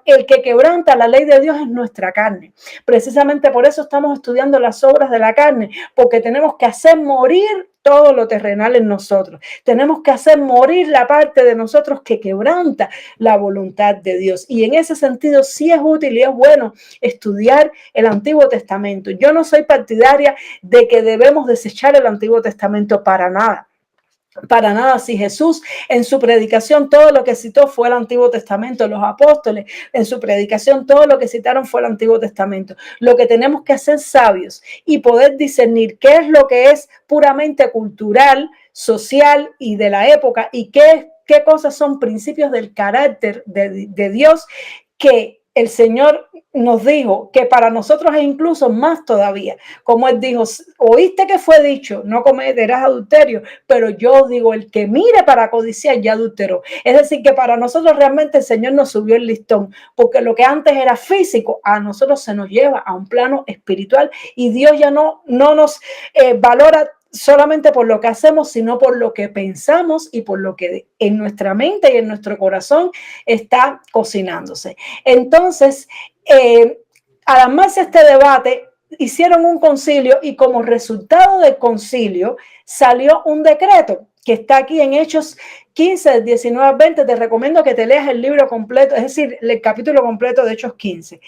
El que quebranta la ley de Dios es nuestra carne. Precisamente por eso estamos estudiando las obras de la carne, porque tenemos que hacer morir todo lo terrenal en nosotros. Tenemos que hacer morir la parte de nosotros que quebranta la voluntad de Dios. Y en ese sentido sí es útil y es bueno estudiar el Antiguo Testamento. Yo no soy partidaria de que debemos desechar el Antiguo Testamento para nada. Para nada, si Jesús en su predicación todo lo que citó fue el Antiguo Testamento, los apóstoles en su predicación todo lo que citaron fue el Antiguo Testamento. Lo que tenemos que hacer sabios y poder discernir qué es lo que es puramente cultural social y de la época, y qué cosas son principios del carácter de Dios que el Señor nos dijo que para nosotros es incluso más todavía. Como Él dijo, oíste que fue dicho, no cometerás adulterio, pero yo digo, el que mire para codiciar ya adulteró. Es decir, que para nosotros realmente el Señor nos subió el listón, porque lo que antes era físico, a nosotros se nos lleva a un plano espiritual, y Dios ya no nos valora solamente por lo que hacemos, sino por lo que pensamos y por lo que en nuestra mente y en nuestro corazón está cocinándose. Entonces, al armarse este debate, hicieron un concilio, y como resultado del concilio salió un decreto que está aquí en Hechos 15, 19 al 20. Te recomiendo que te leas el libro completo, es decir, el capítulo completo de Hechos 15.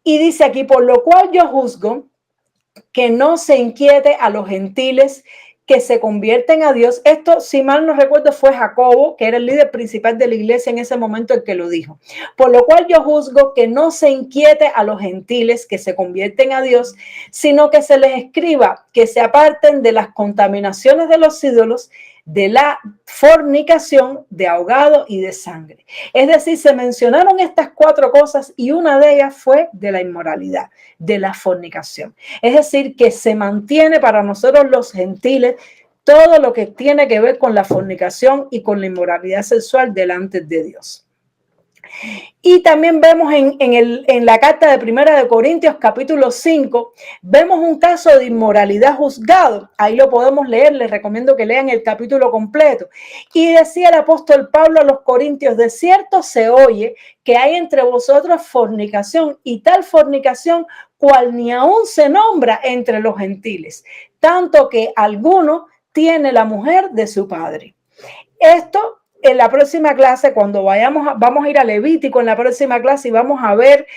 Y dice aquí, por lo cual yo juzgo que no se inquiete a los gentiles que se convierten a Dios. Esto, si mal no recuerdo, fue Jacobo, que era el líder principal de la iglesia en ese momento, el que lo dijo. Por lo cual yo juzgo que no se inquiete a los gentiles que se convierten a Dios, sino que se les escriba que se aparten de las contaminaciones de los ídolos, de la fornicación, de ahogado y de sangre. Es decir, se mencionaron estas 4 cosas, y una de ellas fue de la inmoralidad, de la fornicación. Es decir, que se mantiene para nosotros los gentiles todo lo que tiene que ver con la fornicación y con la inmoralidad sexual delante de Dios. Y también vemos en la carta de Primera de Corintios, capítulo 5, vemos un caso de inmoralidad juzgado. Ahí lo podemos leer, les recomiendo que lean el capítulo completo. Y decía el apóstol Pablo a los corintios, de cierto se oye que hay entre vosotros fornicación, y tal fornicación cual ni aún se nombra entre los gentiles, tanto que alguno tiene la mujer de su padre. Esto en la próxima clase, cuando vamos a ir a Levítico en la próxima clase, y vamos a ver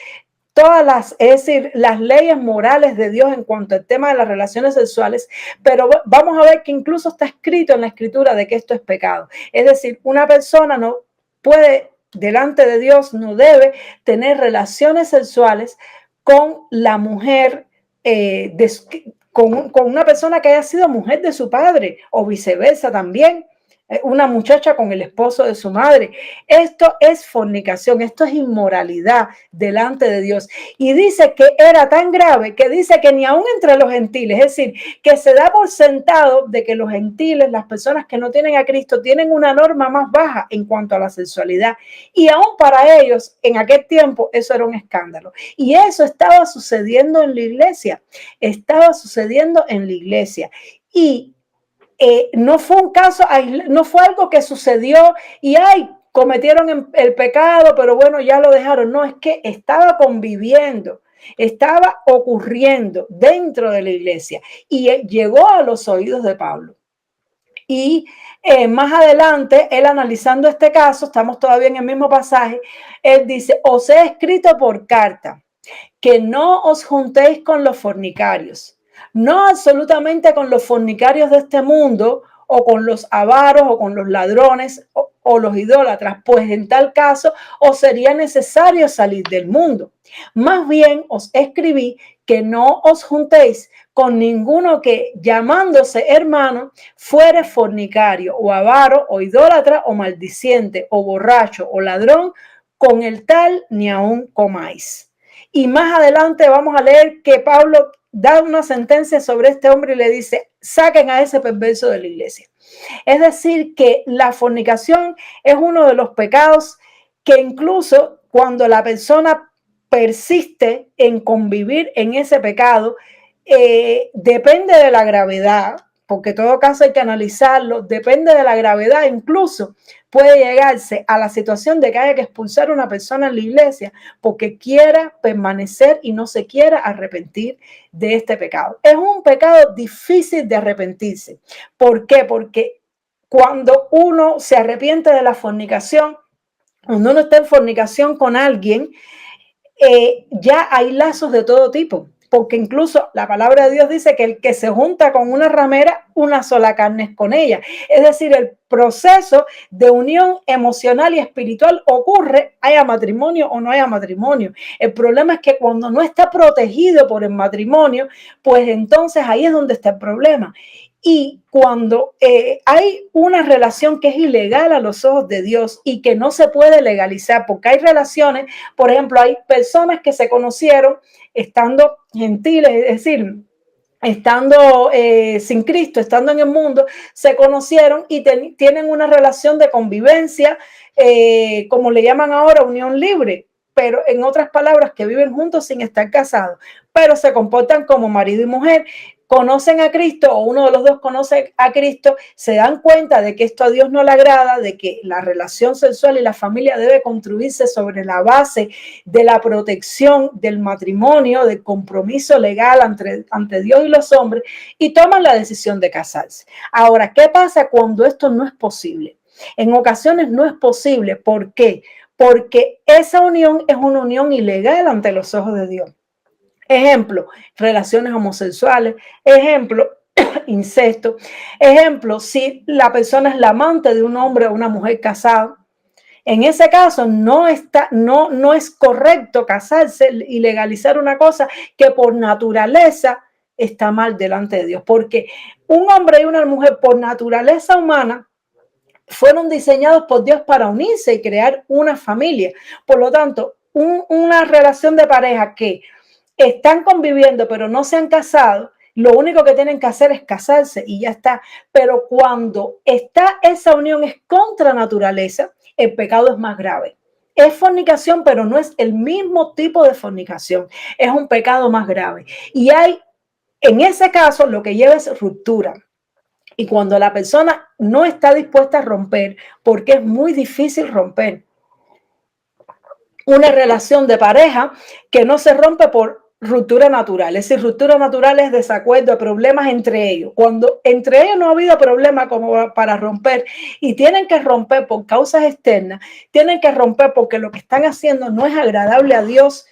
todas es decir, las leyes morales de Dios en cuanto al tema de las relaciones sexuales, pero vamos a ver que incluso está escrito en la escritura de que esto es pecado. Es decir, una persona no puede, delante de Dios, no debe tener relaciones sexuales con la mujer, con una persona que haya sido mujer de su padre, o viceversa también. Una muchacha con el esposo de su madre. Esto es fornicación, esto es inmoralidad delante de Dios. Y dice que era tan grave que dice que ni aún entre los gentiles, es decir, que se da por sentado de que los gentiles, las personas que no tienen a Cristo, tienen una norma más baja en cuanto a la sexualidad. Y aún para ellos, en aquel tiempo, eso era un escándalo. Y eso estaba sucediendo en la iglesia. Estaba sucediendo en la iglesia. Y no fue un caso, no fue algo que sucedió y cometieron el pecado, pero bueno, ya lo dejaron. No, es que estaba conviviendo, estaba ocurriendo dentro de la iglesia, y llegó a los oídos de Pablo. Y más adelante, él analizando este caso, estamos todavía en el mismo pasaje, él dice, os he escrito por carta que no os juntéis con los fornicarios. No absolutamente con los fornicarios de este mundo, o con los avaros, o con los ladrones, o los idólatras, pues en tal caso os sería necesario salir del mundo. Más bien os escribí que no os juntéis con ninguno que, llamándose hermano, fuere fornicario, o avaro, o idólatra, o maldiciente, o borracho, o ladrón, con el tal ni aún comáis. Y más adelante vamos a leer que Pablo da una sentencia sobre este hombre y le dice, saquen a ese perverso de la iglesia. Es decir, que la fornicación es uno de los pecados que incluso cuando la persona persiste en convivir en ese pecado, depende de la gravedad, porque en todo caso hay que analizarlo, depende de la gravedad, incluso puede llegarse a la situación de que haya que expulsar a una persona en la iglesia porque quiera permanecer y no se quiera arrepentir de este pecado. Es un pecado difícil de arrepentirse. ¿Por qué? Porque cuando uno se arrepiente de la fornicación, cuando uno está en fornicación con alguien, ya hay lazos de todo tipo. Porque incluso la palabra de Dios dice que el que se junta con una ramera, una sola carne es con ella. Es decir, el proceso de unión emocional y espiritual ocurre, haya matrimonio o no haya matrimonio. El problema es que cuando no está protegido por el matrimonio, pues entonces ahí es donde está el problema. Y cuando hay una relación que es ilegal a los ojos de Dios y que no se puede legalizar, porque hay relaciones, por ejemplo, hay personas que se conocieron estando gentiles, es decir, estando sin Cristo, estando en el mundo, se conocieron y tienen una relación de convivencia, como le llaman ahora, unión libre, pero en otras palabras, que viven juntos sin estar casados, pero se comportan como marido y mujer. Conocen a Cristo, o uno de los dos conoce a Cristo, se dan cuenta de que esto a Dios no le agrada, de que la relación sexual y la familia debe construirse sobre la base de la protección del matrimonio, del compromiso legal ante Dios y los hombres, y toman la decisión de casarse. Ahora, ¿qué pasa cuando esto no es posible? En ocasiones no es posible. ¿Por qué? Porque esa unión es una unión ilegal ante los ojos de Dios. Ejemplo, relaciones homosexuales. Ejemplo, incesto. Ejemplo, si la persona es la amante de un hombre o una mujer casada. En ese caso no es correcto casarse y legalizar una cosa que por naturaleza está mal delante de Dios, porque un hombre y una mujer por naturaleza humana fueron diseñados por Dios para unirse y crear una familia. Por lo tanto, una relación de pareja que están conviviendo pero no se han casado, lo único que tienen que hacer es casarse y ya está. Pero cuando está esa unión es contra naturaleza, el pecado es más grave. Es fornicación, pero no es el mismo tipo de fornicación. Es un pecado más grave. Y en ese caso, lo que lleva es ruptura. Y cuando la persona no está dispuesta a romper, porque es muy difícil romper una relación de pareja que no se rompe por ruptura natural. Es decir, ruptura natural es desacuerdo, problemas entre ellos. Cuando entre ellos no ha habido problema como para romper y tienen que romper por causas externas, tienen que romper porque lo que están haciendo no es agradable a Dios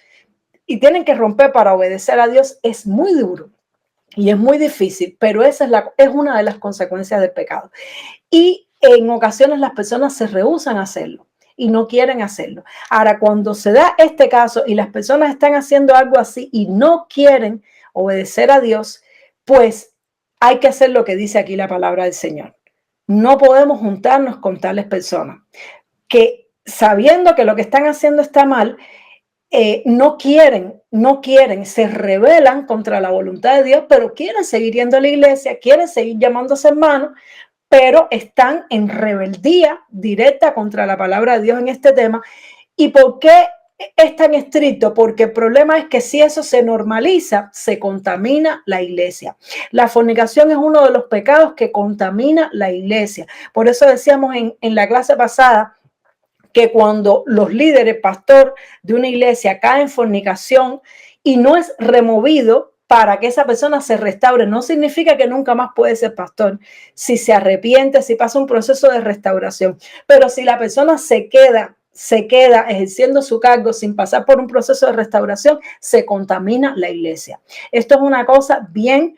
y tienen que romper para obedecer a Dios, es muy duro. Y es muy difícil, pero esa es una de las consecuencias del pecado. Y en ocasiones las personas se rehúsan a hacerlo y no quieren hacerlo. Ahora, cuando se da este caso y las personas están haciendo algo así y no quieren obedecer a Dios, pues hay que hacer lo que dice aquí la palabra del Señor. No podemos juntarnos con tales personas que, sabiendo que lo que están haciendo está mal, no quieren, se rebelan contra la voluntad de Dios, pero quieren seguir yendo a la iglesia, quieren seguir llamándose hermanos, pero están en rebeldía directa contra la palabra de Dios en este tema. ¿Y por qué es tan estricto? Porque el problema es que si eso se normaliza, se contamina la iglesia. La fornicación es uno de los pecados que contamina la iglesia. Por eso decíamos en la clase pasada que cuando los líderes, pastor de una iglesia cae en fornicación y no es removido para que esa persona se restaure, no significa que nunca más puede ser pastor. Si se arrepiente, si pasa un proceso de restauración, pero si la persona se queda ejerciendo su cargo sin pasar por un proceso de restauración, se contamina la iglesia. Esto es una cosa bien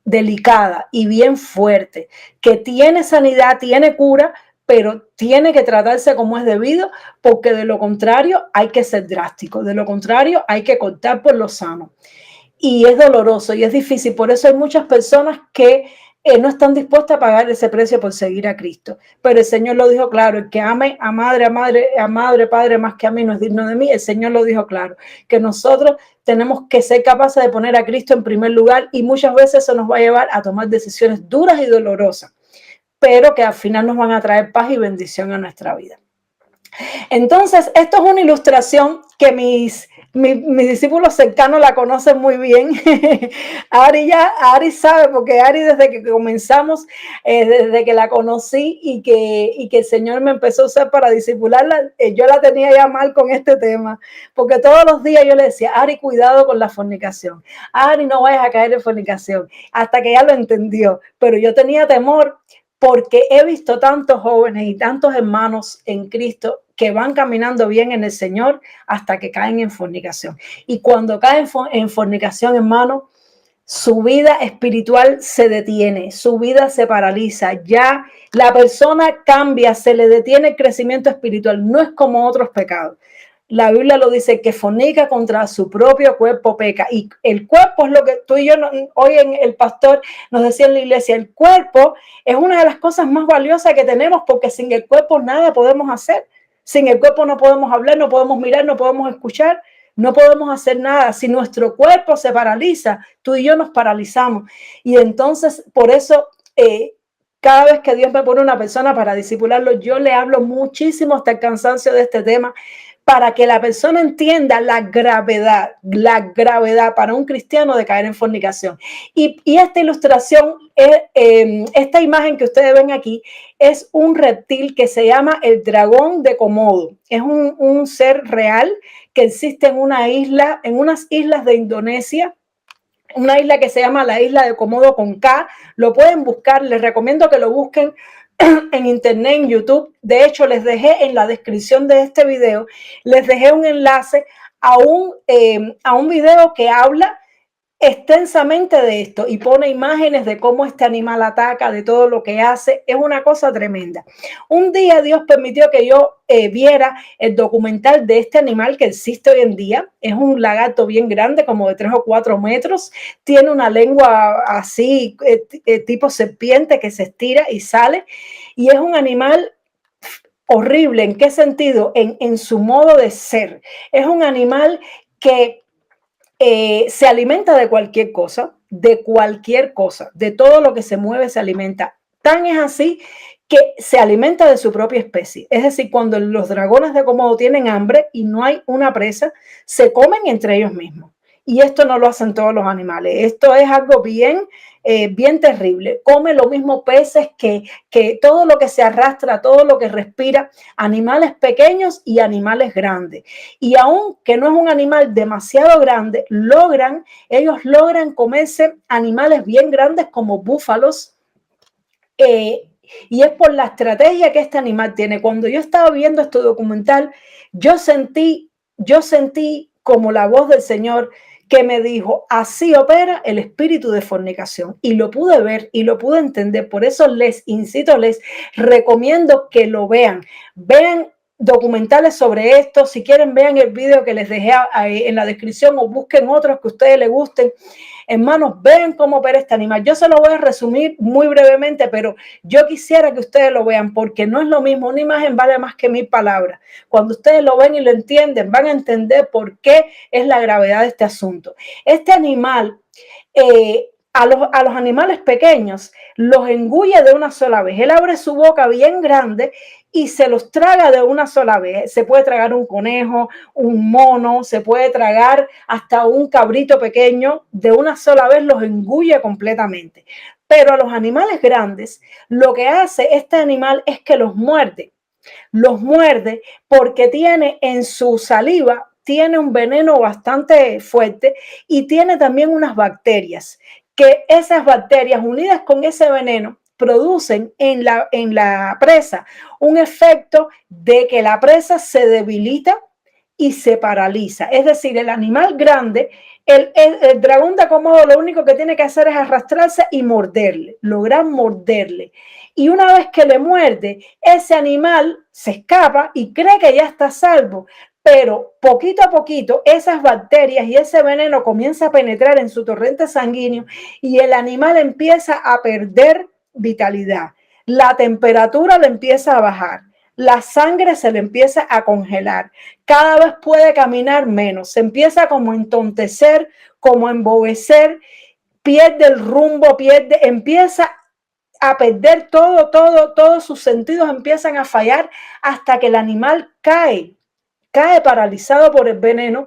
delicada y bien fuerte, que tiene sanidad, tiene cura, pero tiene que tratarse como es debido, porque de lo contrario hay que ser drástico, de lo contrario hay que cortar por lo sano. Y es doloroso y es difícil, por eso hay muchas personas que no están dispuestas a pagar ese precio por seguir a Cristo. Pero el Señor lo dijo claro, el que ame a madre, padre más que a mí no es digno de mí. El Señor lo dijo claro, que nosotros tenemos que ser capaces de poner a Cristo en primer lugar y muchas veces eso nos va a llevar a tomar decisiones duras y dolorosas, pero que al final nos van a traer paz y bendición a nuestra vida. Entonces, esto es una ilustración que mis discípulos cercanos la conocen muy bien. Ari sabe, porque Ari desde que comenzamos, desde que la conocí y que el Señor me empezó a usar para discipularla, yo la tenía ya mal con este tema, porque todos los días yo le decía, Ari, cuidado con la fornicación. Ari, no vayas a caer en fornicación, hasta que ella lo entendió, pero yo tenía temor porque he visto tantos jóvenes y tantos hermanos en Cristo que van caminando bien en el Señor hasta que caen en fornicación. Y cuando caen en fornicación, hermano, su vida espiritual se detiene, su vida se paraliza, ya la persona cambia, se le detiene el crecimiento espiritual, no es como otros pecados. La Biblia lo dice, que fornica contra su propio cuerpo peca. Y el cuerpo es lo que tú y yo, hoy en el pastor nos decía en la iglesia, el cuerpo es una de las cosas más valiosas que tenemos, porque sin el cuerpo nada podemos hacer. Sin el cuerpo no podemos hablar, no podemos mirar, no podemos escuchar, no podemos hacer nada. Si nuestro cuerpo se paraliza, tú y yo nos paralizamos. Y entonces, por eso, cada vez que Dios me pone una persona para discipularlo, yo le hablo muchísimo hasta el cansancio de este tema, para que la persona entienda la gravedad para un cristiano de caer en fornicación. Y esta ilustración, esta imagen que ustedes ven aquí, es un reptil que se llama el dragón de Komodo. Es un ser real que existe en una isla, en unas islas de Indonesia, una isla que se llama la isla de Komodo con K. Lo pueden buscar, les recomiendo que lo busquen en internet, en YouTube. De hecho, les dejé en la descripción de este video, les dejé un enlace a un video que habla extensamente de esto y pone imágenes de cómo este animal ataca, de todo lo que hace. Es una cosa tremenda. Un día Dios permitió que yo viera el documental de este animal que existe hoy en día. Es un lagarto bien grande, como de 3 o 4 metros. Tiene una lengua así, tipo serpiente, que se estira y sale. Y es un animal horrible. ¿En qué sentido? En su modo de ser. Es un animal que se alimenta de cualquier cosa, de todo lo que se mueve se alimenta. Tan es así que se alimenta de su propia especie. Es decir, cuando los dragones de Komodo tienen hambre y no hay una presa, se comen entre ellos mismos. Y esto no lo hacen todos los animales. Esto es algo bien terrible. Come lo mismo peces que todo lo que se arrastra, todo lo que respira, animales pequeños y animales grandes. Y aunque no es un animal demasiado grande, ellos logran comerse animales bien grandes como búfalos. Y es por la estrategia que este animal tiene. Cuando yo estaba viendo este documental, yo sentí como la voz del Señor que me dijo, así opera el espíritu de fornicación. Y lo pude ver y lo pude entender. Por eso les incito, les recomiendo que lo vean. Vean documentales sobre esto. Si quieren, vean el video que les dejé en la descripción, o busquen otros que a ustedes les gusten. Hermanos, vean cómo opera este animal. Yo se lo voy a resumir muy brevemente, pero yo quisiera que ustedes lo vean, porque no es lo mismo. Una imagen vale más que 1000 palabras. Cuando ustedes lo ven y lo entienden, van a entender por qué es la gravedad de este asunto. Este animal, a los animales pequeños los engulle de una sola vez. Él abre su boca bien grande y se los traga de una sola vez. Se puede tragar un conejo, un mono, se puede tragar hasta un cabrito pequeño. De una sola vez los engulle completamente. Pero a los animales grandes, lo que hace este animal es que los muerde. Los muerde porque tiene en su saliva, tiene un veneno bastante fuerte y tiene también unas bacterias, que esas bacterias unidas con ese veneno producen en la presa un efecto de que la presa se debilita y se paraliza. Es decir, el animal grande, el dragón de Komodo, lo único que tiene que hacer es arrastrarse y morderle, lograr morderle. Y una vez que le muerde, ese animal se escapa y cree que ya está salvo. Pero poquito a poquito esas bacterias y ese veneno comienza a penetrar en su torrente sanguíneo y el animal empieza a perder vitalidad. La temperatura le empieza a bajar. La sangre se le empieza a congelar. Cada vez puede caminar menos. Se empieza como a entontecer, como a embobecer. Pierde el rumbo, empieza a perder todos sus sentidos empiezan a fallar hasta que el animal cae paralizado por el veneno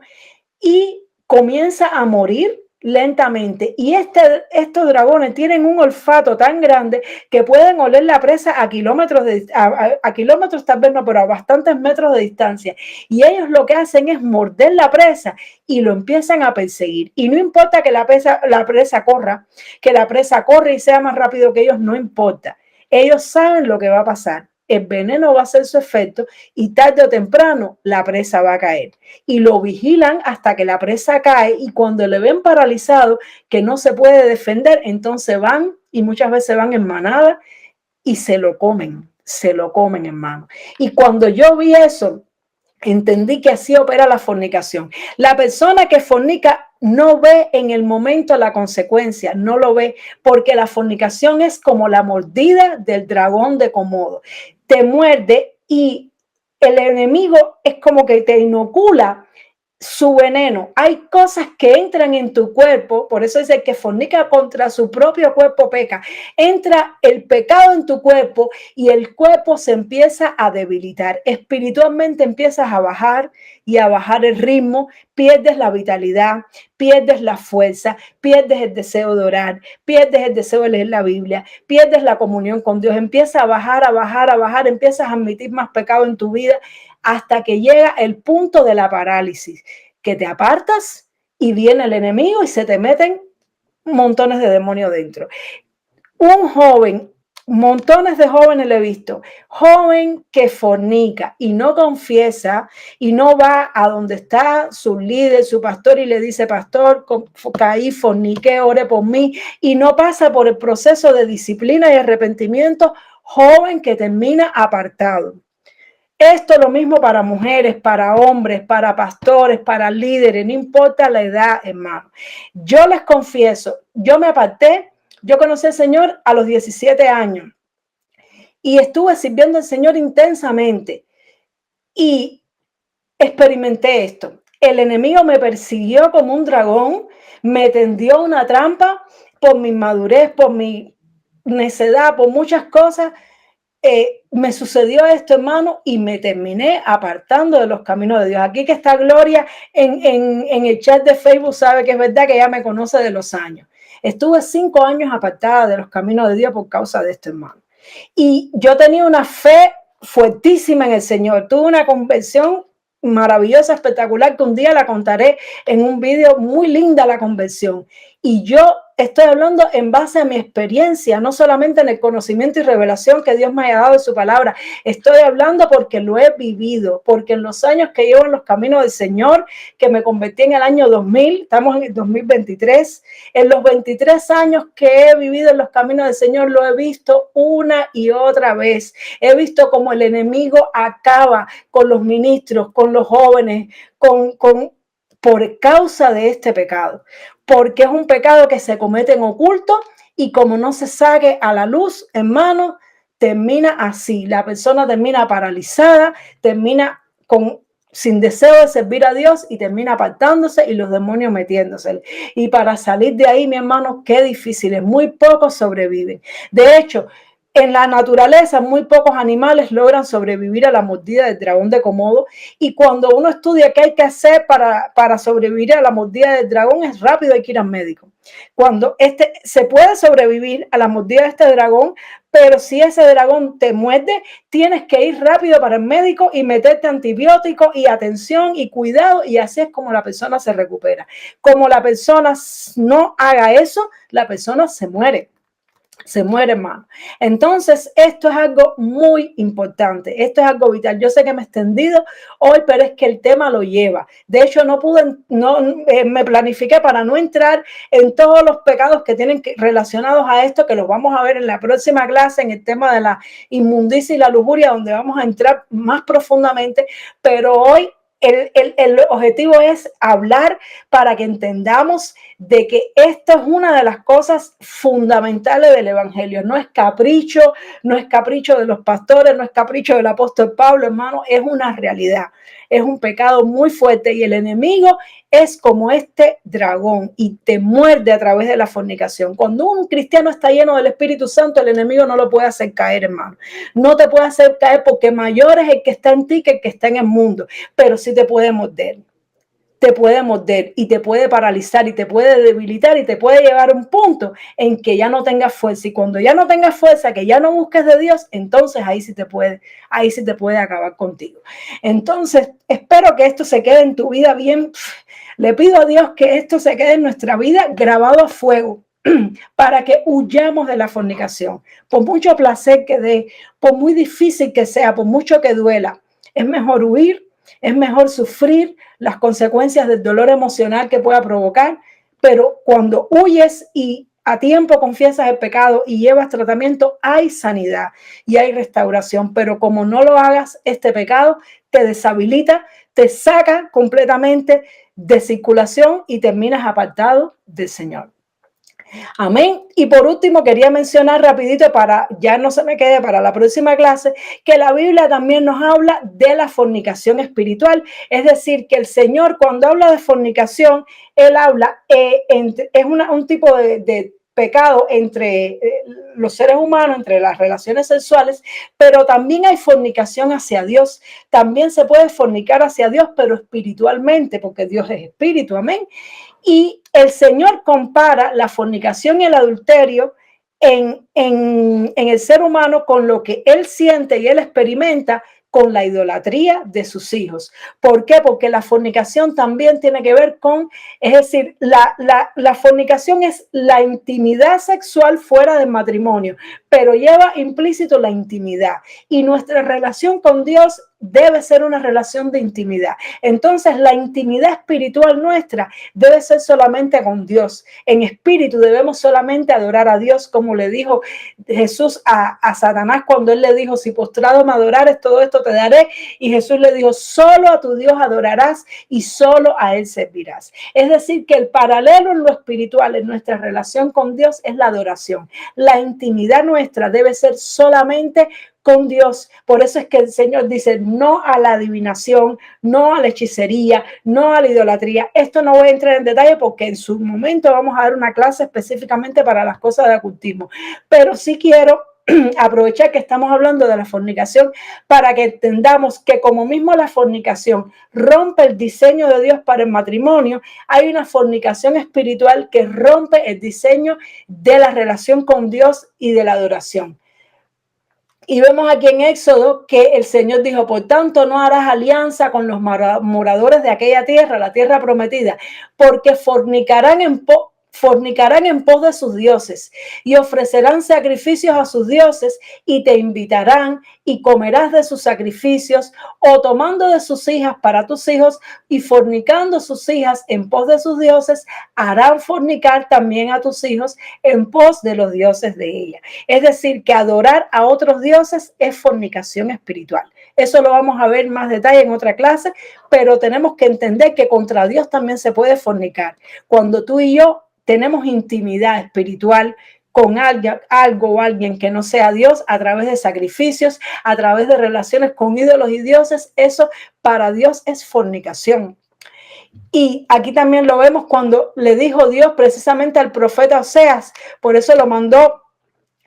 y comienza a morir lentamente. Y estos dragones tienen un olfato tan grande que pueden oler la presa a kilómetros, a kilómetros tal vez no, pero a bastantes metros de distancia. Y ellos lo que hacen es morder la presa y lo empiezan a perseguir. Y no importa que la presa corra, que la presa corra y sea más rápido que ellos, no importa. Ellos saben lo que va a pasar. El veneno va a hacer su efecto y tarde o temprano la presa va a caer. Y lo vigilan hasta que la presa cae y cuando le ven paralizado, que no se puede defender, entonces van y muchas veces van en manada y se lo comen, hermano. Y cuando yo vi eso, Entendí que así opera la fornicación. La persona que fornica no ve en el momento la consecuencia, no lo ve, porque la fornicación es como la mordida del dragón de Komodo. Te muerde y el enemigo es como que te inocula su veneno. Hay cosas que entran en tu cuerpo, por eso dice que fornica contra su propio cuerpo peca. Entra el pecado en tu cuerpo y el cuerpo se empieza a debilitar. Espiritualmente empiezas a bajar y a bajar el ritmo, pierdes la vitalidad, pierdes la fuerza, pierdes el deseo de orar, pierdes el deseo de leer la Biblia, pierdes la comunión con Dios, empieza a bajar, a bajar, a bajar, empiezas a admitir más pecado en tu vida hasta que llega el punto de la parálisis, que te apartas y viene el enemigo y se te meten montones de demonios dentro. Un joven, montones de jóvenes le he visto, joven que fornica y no confiesa y no va a donde está su líder, su pastor y le dice, pastor, caí, forniqué, ore por mí, y no pasa por el proceso de disciplina y arrepentimiento, joven que termina apartado. Esto es lo mismo para mujeres, para hombres, para pastores, para líderes, no importa la edad, hermano. Yo les confieso, yo me aparté, yo conocí al Señor a los 17 años y estuve sirviendo al Señor intensamente y experimenté esto. El enemigo me persiguió como un dragón, me tendió una trampa por mi inmadurez, por mi necedad, por muchas cosas. Me sucedió esto, hermano, y me terminé apartando de los caminos de Dios. Aquí que está Gloria en el chat de Facebook sabe que es verdad que ella me conoce de los años. Estuve 5 años apartada de los caminos de Dios por causa de esto, hermano. Y yo tenía una fe fuertísima en el Señor. Tuve una conversión maravillosa, espectacular, que un día la contaré en un video, muy linda la conversión. Y yo estoy hablando en base a mi experiencia, no solamente en el conocimiento y revelación que Dios me haya dado de su palabra. Estoy hablando porque lo he vivido, porque en los años que llevo en los caminos del Señor, que me convertí en el año 2000, estamos en el 2023, en los 23 años que he vivido en los caminos del Señor, lo he visto una y otra vez. He visto cómo el enemigo acaba con los ministros, con los jóvenes, por causa de este pecado, porque es un pecado que se comete en oculto y como no se saque a la luz, hermano, termina así. La persona termina paralizada, termina sin deseo de servir a Dios y termina apartándose y los demonios metiéndose. Y para salir de ahí, mi hermano, qué difícil es. Muy pocos sobreviven. De hecho, en la naturaleza, muy pocos animales logran sobrevivir a la mordida del dragón de Komodo. Y cuando uno estudia qué hay que hacer para sobrevivir a la mordida del dragón, es rápido, hay que ir al médico. Cuando se puede sobrevivir a la mordida de este dragón, pero si ese dragón te muerde, tienes que ir rápido para el médico y meterte antibióticos y atención y cuidado, y así es como la persona se recupera. Como la persona no haga eso, la persona se muere. Se muere, hermano. Entonces, esto es algo muy importante. Esto es algo vital. Yo sé que me he extendido hoy, pero es que el tema lo lleva. De hecho, me planifiqué para no entrar en todos los pecados que tienen relacionados a esto, que los vamos a ver en la próxima clase, en el tema de la inmundicia y la lujuria, donde vamos a entrar más profundamente. Pero hoy el objetivo es hablar para que entendamos de que esto es una de las cosas fundamentales del evangelio. No es capricho de los pastores, no es capricho del apóstol Pablo, hermano, es una realidad. Es un pecado muy fuerte y el enemigo es como este dragón y te muerde a través de la fornicación. Cuando un cristiano está lleno del Espíritu Santo, el enemigo no lo puede hacer caer, hermano. No te puede hacer caer porque mayor es el que está en ti que el que está en el mundo, pero sí te puede morder. Te puede morder y te puede paralizar y te puede debilitar y te puede llevar a un punto en que ya no tengas fuerza. Y cuando ya no tengas fuerza, que ya no busques de Dios, entonces ahí sí te puede acabar contigo. Entonces, espero que esto se quede en tu vida bien. Le pido a Dios que esto se quede en nuestra vida grabado a fuego para que huyamos de la fornicación. Por mucho placer que dé, por muy difícil que sea, por mucho que duela, es mejor huir. Es mejor sufrir las consecuencias del dolor emocional que pueda provocar, pero cuando huyes y a tiempo confiesas el pecado y llevas tratamiento, hay sanidad y hay restauración. Pero como no lo hagas, este pecado te deshabilita, te saca completamente de circulación y terminas apartado del Señor. Amén. Y por último, quería mencionar rapidito, para ya no se me quede para la próxima clase, que la Biblia también nos habla de la fornicación espiritual. Es decir, que el Señor, cuando habla de fornicación, Él habla, es un tipo de pecado entre los seres humanos, entre las relaciones sexuales, pero también hay fornicación hacia Dios. También se puede fornicar hacia Dios, pero espiritualmente, porque Dios es espíritu. Amén. Y el Señor compara la fornicación y el adulterio en el ser humano con lo que él siente y él experimenta con la idolatría de sus hijos. ¿Por qué? Porque la fornicación también tiene que ver con, es decir, la fornicación es la intimidad sexual fuera del matrimonio, pero lleva implícito la intimidad. Y nuestra relación con Dios debe ser una relación de intimidad. Entonces, la intimidad espiritual nuestra debe ser solamente con Dios. En espíritu debemos solamente adorar a Dios, como le dijo Jesús a Satanás cuando él le dijo, si postrado me adorares, todo esto te daré. Y Jesús le dijo, solo a tu Dios adorarás y solo a él servirás. Es decir, que el paralelo en lo espiritual, en nuestra relación con Dios, es la adoración. La intimidad nuestra debe ser solamente con Dios. Por eso es que el Señor dice no a la adivinación, no a la hechicería, no a la idolatría. Esto no voy a entrar en detalle porque en su momento vamos a dar una clase específicamente para las cosas de ocultismo, pero sí quiero aprovechar que estamos hablando de la fornicación para que entendamos que como mismo la fornicación rompe el diseño de Dios para el matrimonio, hay una fornicación espiritual que rompe el diseño de la relación con Dios y de la adoración. Y vemos aquí en Éxodo que el Señor dijo, por tanto no harás alianza con los moradores de aquella tierra, la tierra prometida, porque fornicarán en pos de sus dioses y ofrecerán sacrificios a sus dioses y te invitarán y comerás de sus sacrificios o tomando de sus hijas para tus hijos y fornicando sus hijas en pos de sus dioses, harán fornicar también a tus hijos en pos de los dioses de ella. Es decir, que adorar a otros dioses es fornicación espiritual. Eso lo vamos a ver más detalle en otra clase, pero tenemos que entender que contra Dios también se puede fornicar. Cuando tú y yo tenemos intimidad espiritual con algo o alguien que no sea Dios, a través de sacrificios, a través de relaciones con ídolos y dioses, eso para Dios es fornicación. Y aquí también lo vemos cuando le dijo Dios precisamente al profeta Oseas, por eso lo mandó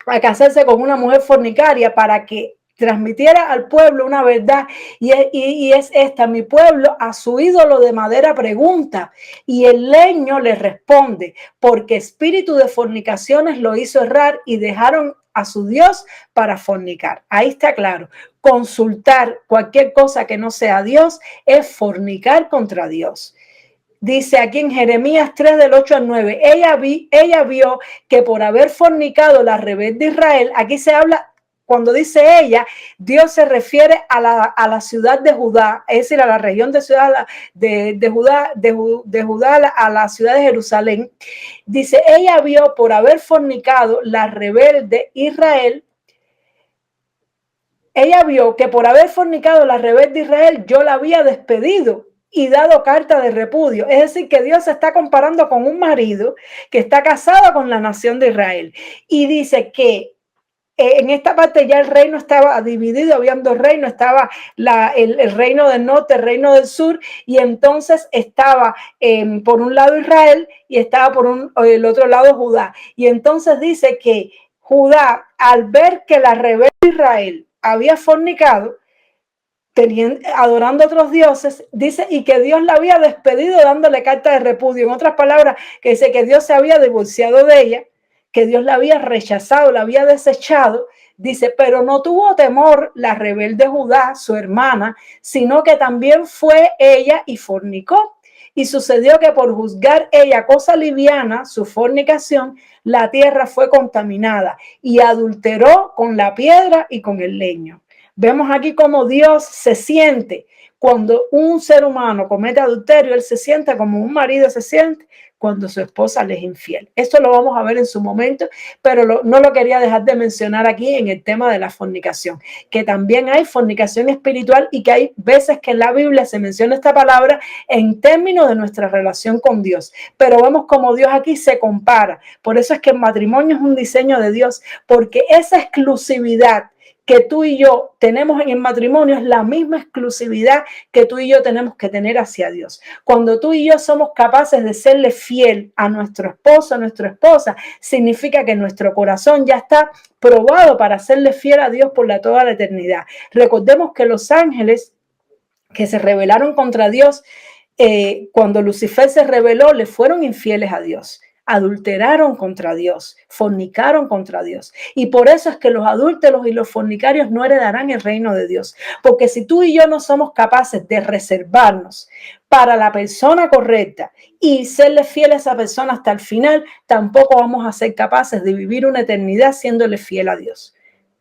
a casarse con una mujer fornicaria para que transmitiera al pueblo una verdad y es esta: mi pueblo a su ídolo de madera pregunta y el leño le responde, porque espíritu de fornicaciones lo hizo errar y dejaron a su Dios para fornicar. Ahí está claro, consultar cualquier cosa que no sea Dios es fornicar contra Dios. Dice aquí en Jeremías 3 del 8 al 9, ella vio que por haber fornicado la rebelde Israel, aquí se habla, cuando dice ella, Dios se refiere a la ciudad de Judá, es decir, a la región de ciudad de Judá, a la ciudad de Jerusalén. Dice, ella vio por haber fornicado la rebelde Israel. Ella vio que por haber fornicado la rebelde Israel, yo la había despedido y dado carta de repudio. Es decir, que Dios se está comparando con un marido que está casado con la nación de Israel. Y dice que en esta parte ya el reino estaba dividido, habían dos reinos, estaba el reino del norte, el reino del sur, y entonces estaba por un lado Israel y estaba por el otro lado Judá. Y entonces dice que Judá, al ver que la rebelde Israel había fornicado, adorando a otros dioses, dice, y que Dios la había despedido dándole carta de repudio. En otras palabras, que dice que Dios se había divorciado de ella, que Dios la había rechazado, la había desechado. Dice, pero no tuvo temor la rebelde Judá, su hermana, sino que también fue ella y fornicó. Y sucedió que por juzgar ella cosa liviana, su fornicación, la tierra fue contaminada y adulteró con la piedra y con el leño. Vemos aquí cómo Dios se siente cuando un ser humano comete adulterio. Él se siente como un marido se siente cuando su esposa le es infiel. Esto lo vamos a ver en su momento, pero no lo quería dejar de mencionar aquí en el tema de la fornicación, que también hay fornicación espiritual y que hay veces que en la Biblia se menciona esta palabra en términos de nuestra relación con Dios, pero vemos como Dios aquí se compara. Por eso es que el matrimonio es un diseño de Dios, porque esa exclusividad que tú y yo tenemos en el matrimonio es la misma exclusividad que tú y yo tenemos que tener hacia Dios. Cuando tú y yo somos capaces de serle fiel a nuestro esposo, a nuestra esposa, significa que nuestro corazón ya está probado para serle fiel a Dios por toda la eternidad. Recordemos que los ángeles que se rebelaron contra Dios, cuando Lucifer se rebeló, le fueron infieles a Dios. Adulteraron contra Dios, fornicaron contra Dios. Y por eso es que los adúlteros y los fornicarios no heredarán el reino de Dios. Porque si tú y yo no somos capaces de reservarnos para la persona correcta y serle fiel a esa persona hasta el final, tampoco vamos a ser capaces de vivir una eternidad siéndole fiel a Dios.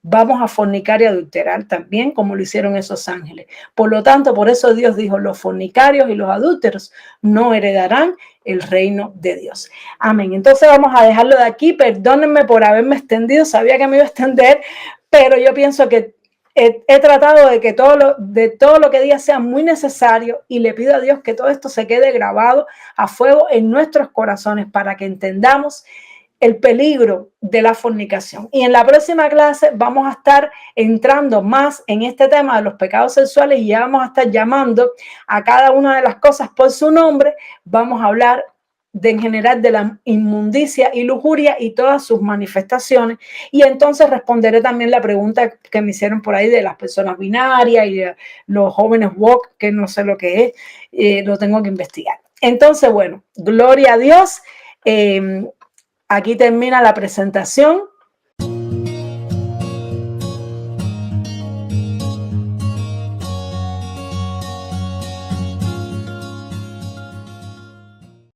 Vamos a fornicar y adulterar también, como lo hicieron esos ángeles. Por lo tanto, por eso Dios dijo, los fornicarios y los adúlteros no heredarán el reino de Dios. Amén. Entonces vamos a dejarlo de aquí. Perdónenme por haberme extendido. Sabía que me iba a extender, pero yo pienso que he tratado de que todo lo que diga sea muy necesario y le pido a Dios que todo esto se quede grabado a fuego en nuestros corazones para que entendamos el peligro de la fornicación. Y en la próxima clase vamos a estar entrando más en este tema de los pecados sexuales y ya vamos a estar llamando a cada una de las cosas por su nombre. Vamos a hablar en general de la inmundicia y lujuria y todas sus manifestaciones. Y entonces responderé también la pregunta que me hicieron por ahí de las personas binarias y de los jóvenes woke, que no sé lo que es, lo tengo que investigar. Entonces, bueno, gloria a Dios. Aquí termina la presentación.